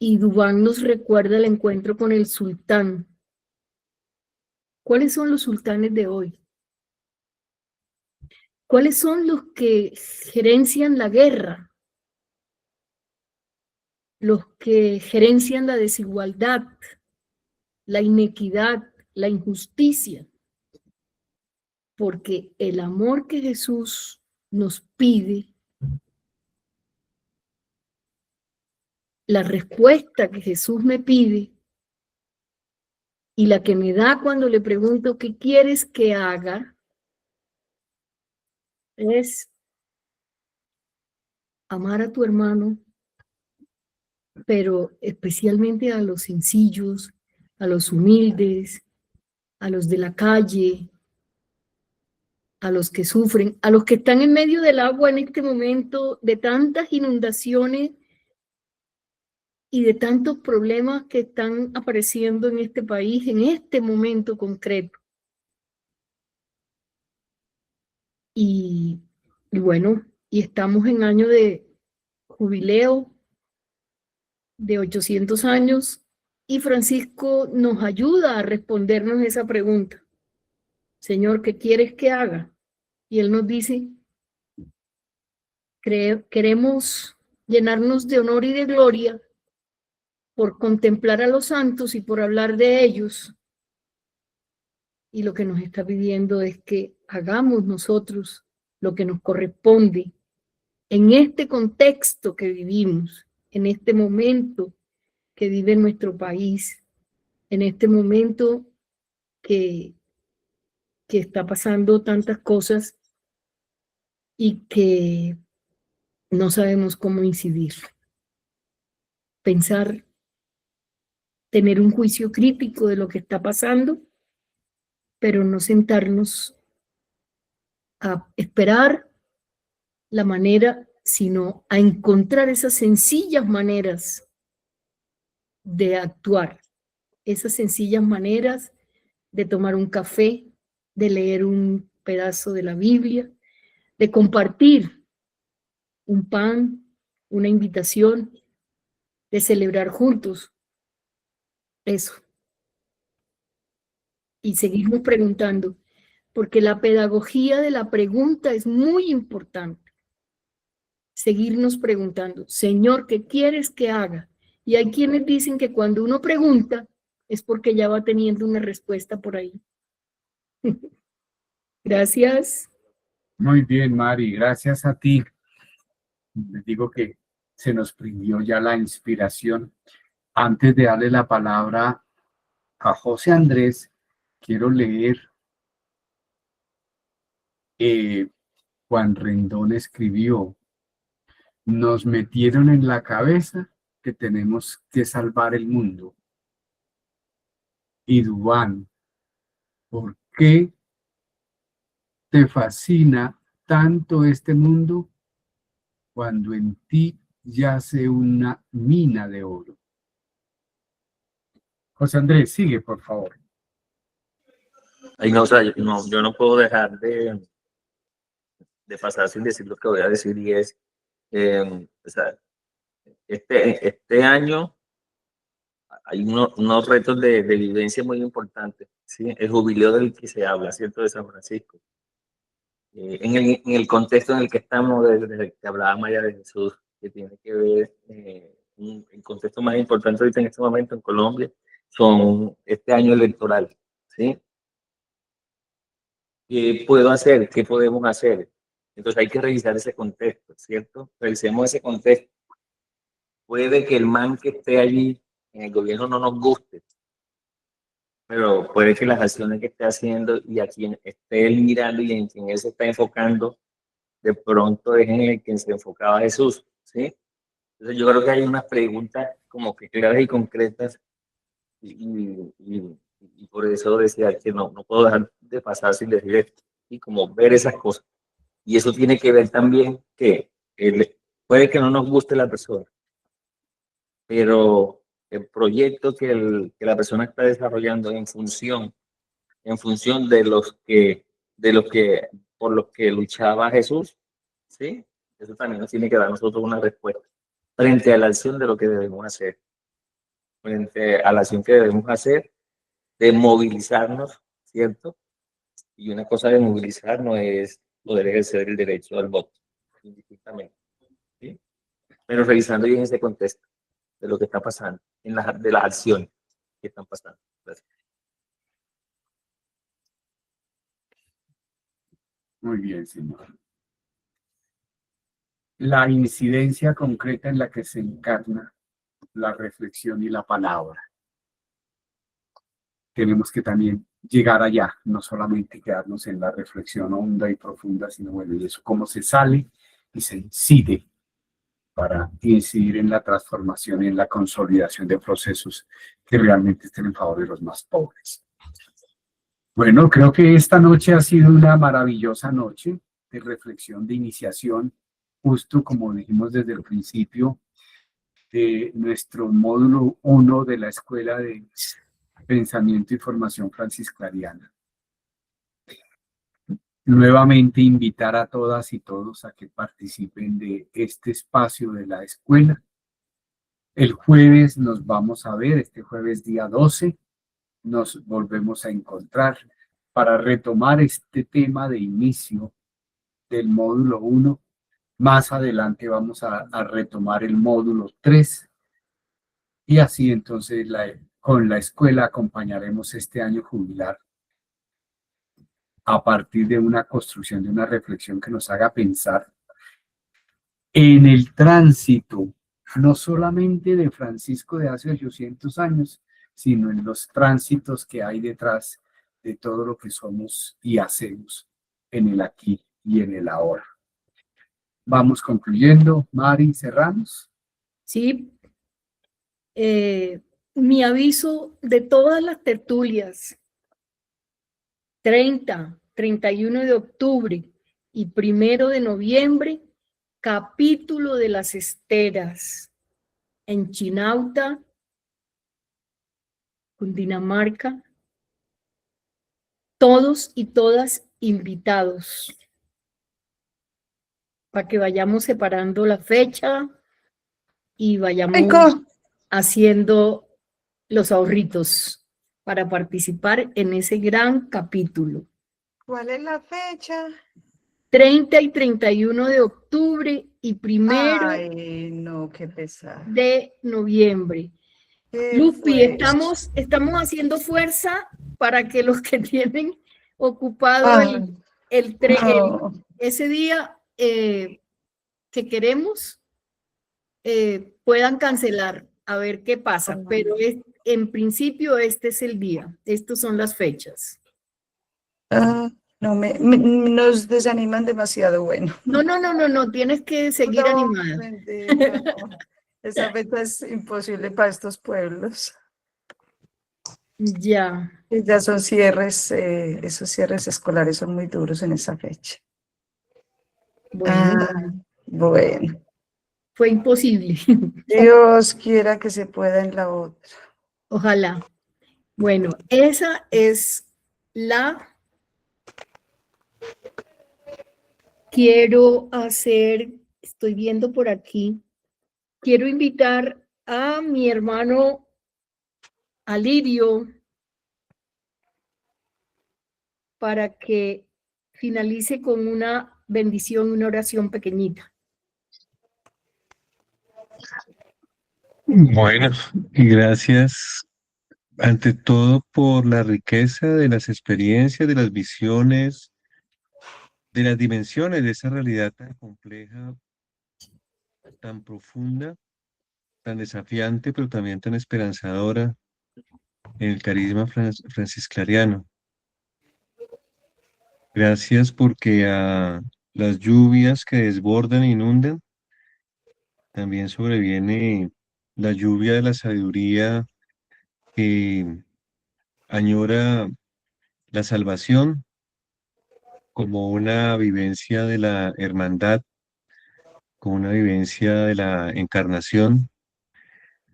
Y Dubán nos recuerda el encuentro con el sultán. ¿Cuáles son los sultanes de hoy? ¿Cuáles son los que gerencian la guerra? Los que gerencian la desigualdad, la inequidad, la injusticia. Porque el amor que Jesús nos pide, la respuesta que Jesús me pide y la que me da cuando le pregunto qué quieres que haga, es amar a tu hermano, pero especialmente a los sencillos, a los humildes, a los de la calle, a los que sufren, a los que están en medio del agua en este momento de tantas inundaciones y de tantos problemas que están apareciendo en este país en este momento concreto. Y bueno, y estamos en año de jubileo de 800 años y Francisco nos ayuda a respondernos esa pregunta. Señor, ¿qué quieres que haga? Y él nos dice, queremos llenarnos de honor y de gloria por contemplar a los santos y por hablar de ellos. Y lo que nos está pidiendo es que hagamos nosotros lo que nos corresponde en este contexto que vivimos, en este momento que vive nuestro país, en este momento que está pasando tantas cosas y que no sabemos cómo incidir. Pensar, tener un juicio crítico de lo que está pasando, pero no sentarnos a esperar la manera, sino a encontrar esas sencillas maneras de actuar, esas sencillas maneras de tomar un café, de leer un pedazo de la Biblia, de compartir un pan, una invitación, de celebrar juntos. Eso. Y seguimos preguntando, porque la pedagogía de la pregunta es muy importante. Seguirnos preguntando, Señor, ¿qué quieres que haga? Y hay quienes dicen que cuando uno pregunta es porque ya va teniendo una respuesta por ahí. Gracias. Muy bien, Mari, gracias a ti. Les digo que se nos prendió ya la inspiración. Antes de darle la palabra a José Andrés, quiero leer Juan Rendón escribió: nos metieron en la cabeza que tenemos que salvar el mundo. Y Duván, ¿por qué te fascina tanto este mundo cuando en ti yace una mina de oro? José Andrés, sigue, por favor. Ay, no, o sea, yo no puedo dejar de pasar sin decir lo que voy a decir, y es, o sea, este año hay unos retos de vivencia muy importantes, ¿sí? El jubileo del que se habla, ¿cierto?, de San Francisco. En el contexto en el que estamos, desde el que hablaba María de Jesús, que tiene que ver, el contexto más importante ahorita en este momento en Colombia, son este año electoral, ¿sí? ¿Qué puedo hacer? ¿Qué podemos hacer? Entonces hay que revisar ese contexto, ¿cierto? Revisemos ese contexto. Puede que el man que esté allí en el gobierno no nos guste, pero puede que las acciones que esté haciendo y a quien esté él mirando y en quien él se está enfocando, de pronto es en el que se enfocaba Jesús, ¿sí? Entonces yo creo que hay unas preguntas como que claras y concretas y por eso decía que no puedo dejar de pasar sin decir esto, y como ver esas cosas. Y eso tiene que ver también que puede que no nos guste la persona, pero el proyecto que la persona está desarrollando en función de por los que luchaba Jesús, ¿sí? Eso también nos tiene que dar a nosotros una respuesta frente a la acción de lo que debemos hacer, frente a la acción que debemos hacer de movilizarnos, ¿cierto? Y una cosa de movilizarnos es poder ejercer el derecho al voto, indistintamente, ¿sí? Pero revisando bien ese contexto de lo que está pasando, de las acciones que están pasando. Gracias. Muy bien, señor. La incidencia concreta en la que se encarna la reflexión y la palabra. Tenemos que también llegar allá, no solamente quedarnos en la reflexión honda y profunda, sino bueno, y eso cómo se sale y se incide para incidir en la transformación y en la consolidación de procesos que realmente estén en favor de los más pobres. Bueno, creo que esta noche ha sido una maravillosa noche de reflexión, de iniciación, justo como dijimos desde el principio, de nuestro módulo 1 de la Escuela de Pensamiento y Formación Francisclariana. Nuevamente invitar a todas y todos a que participen de este espacio de la escuela. El jueves nos vamos a ver, este jueves día 12, nos volvemos a encontrar para retomar este tema de inicio del módulo 1. Más adelante vamos a retomar el módulo 3 y así entonces con la escuela acompañaremos este año jubilar a partir de una construcción, de una reflexión que nos haga pensar en el tránsito, no solamente de Francisco de hace 800 años, sino en los tránsitos que hay detrás de todo lo que somos y hacemos en el aquí y en el ahora. Vamos concluyendo. Mari, cerramos. Sí. Mi aviso de todas las tertulias, 30, 31 de octubre y 1 de noviembre, capítulo de las esteras en Chinauta, Cundinamarca. Todos y todas invitados para que vayamos separando la fecha y vayamos haciendo los ahorritos para participar en ese gran capítulo. ¿Cuál es la fecha? 30 y 31 de octubre y 1 Ay, no, qué pesar. de noviembre. Lupi, estamos haciendo fuerza para que los que tienen ocupado ese día que queremos puedan cancelar, a ver qué pasa, pero en principio este es el día, estas son las fechas. No, nos desaniman demasiado, bueno. No, tienes que seguir animada. Bendito, no. Esa fecha es imposible para estos pueblos. Ya. Ya son cierres, esos cierres escolares son muy duros en esa fecha. Bueno. Bueno. Fue imposible. Dios quiera que se pueda en la otra. Ojalá. Bueno, esa es la... Quiero hacer, estoy viendo por aquí, quiero invitar a mi hermano Alirio para que finalice con una bendición, una oración pequeñita. Bueno, y gracias ante todo por la riqueza de las experiencias, de las visiones, de las dimensiones de esa realidad tan compleja, tan profunda, tan desafiante, pero también tan esperanzadora en el carisma francisclariano. Gracias porque a las lluvias que desbordan e inundan, también sobreviene la lluvia de la sabiduría que añora la salvación como una vivencia de la hermandad, como una vivencia de la encarnación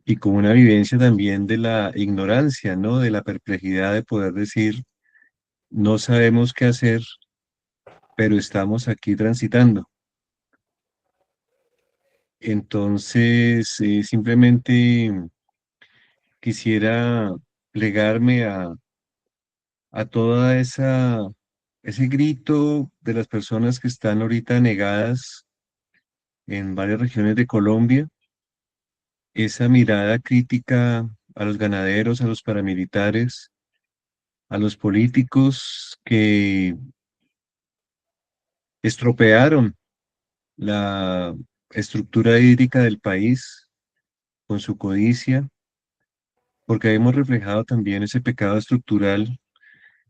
y como una vivencia también de la ignorancia, ¿no? De la perplejidad de poder decir, no sabemos qué hacer, pero estamos aquí transitando. Entonces, simplemente quisiera plegarme a toda ese grito de las personas que están ahorita negadas en varias regiones de Colombia, esa mirada crítica a los ganaderos, a los paramilitares, a los políticos que estropearon la estructura hídrica del país con su codicia, porque hemos reflejado también ese pecado estructural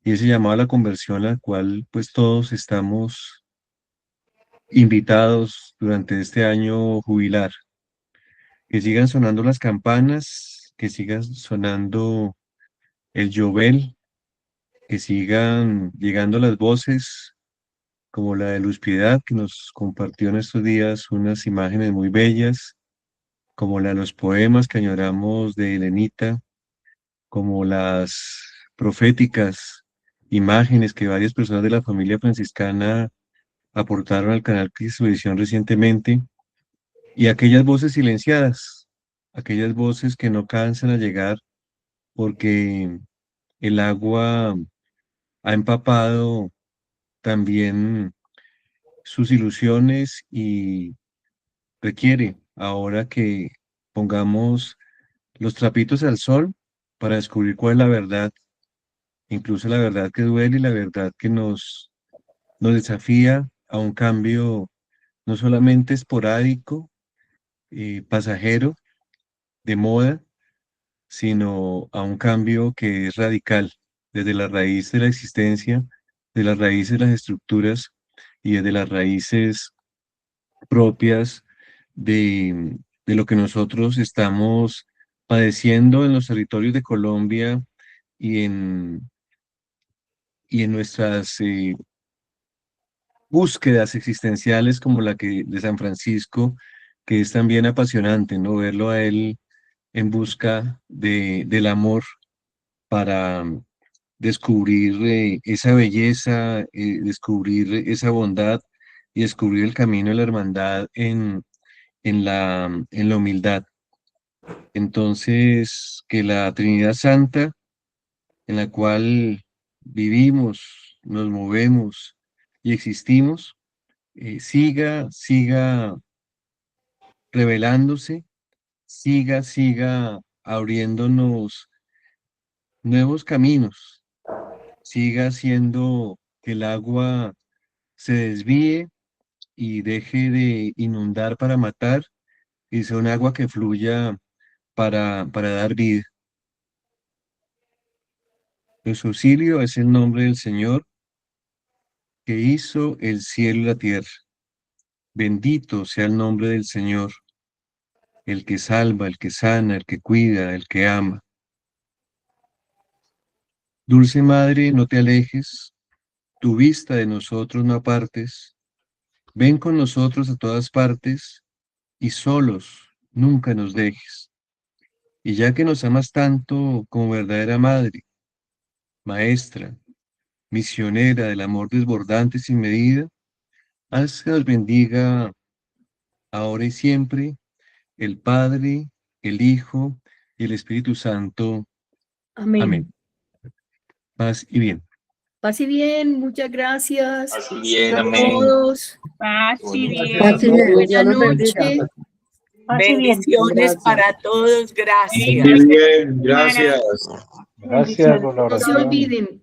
y ese llamado a la conversión al cual pues todos estamos invitados durante este año jubilar. Que sigan sonando las campanas, que sigan sonando el Yobel, que sigan llegando las voces como la de Luz Piedad, que nos compartió en estos días unas imágenes muy bellas, como la de los poemas que añoramos de Elenita, como las proféticas imágenes que varias personas de la familia franciscana aportaron al canal Cristovisión recientemente, y aquellas voces silenciadas, aquellas voces que no cansan a llegar porque el agua ha empapado también sus ilusiones y requiere ahora que pongamos los trapitos al sol para descubrir cuál es la verdad, incluso la verdad que duele y la verdad que nos desafía a un cambio no solamente esporádico, pasajero, de moda, sino a un cambio que es radical, desde la raíz de la existencia, de las raíces de las estructuras y desde las raíces propias de lo que nosotros estamos padeciendo en los territorios de Colombia y en nuestras búsquedas existenciales como la que de San Francisco, que es también apasionante, ¿no? Verlo a él en busca del amor para descubrir esa belleza, descubrir esa bondad y descubrir el camino de la hermandad en la humildad. Entonces, que la Trinidad Santa, en la cual vivimos, nos movemos y existimos, siga revelándose, siga abriéndonos nuevos caminos, siga haciendo que el agua se desvíe y deje de inundar para matar y sea un agua que fluya para dar vida. Nuestro auxilio es el nombre del Señor que hizo el cielo y la tierra. Bendito sea el nombre del Señor, el que salva, el que sana, el que cuida, el que ama. Dulce Madre, no te alejes, tu vista de nosotros no apartes. Ven con nosotros a todas partes y solos nunca nos dejes. Y ya que nos amas tanto como verdadera Madre, Maestra, misionera del amor desbordante sin medida, haz que nos bendiga ahora y siempre el Padre, el Hijo y el Espíritu Santo. Amén. Amén. Paz y bien. Paz y bien, muchas gracias. Paz y bien, a amén. todos. Paz y bien. Paz y bien, Buena Dios los bendiga. noche. Bendiciones para todos, gracias. Muy bien, gracias. Gracias por la No se oración. olviden,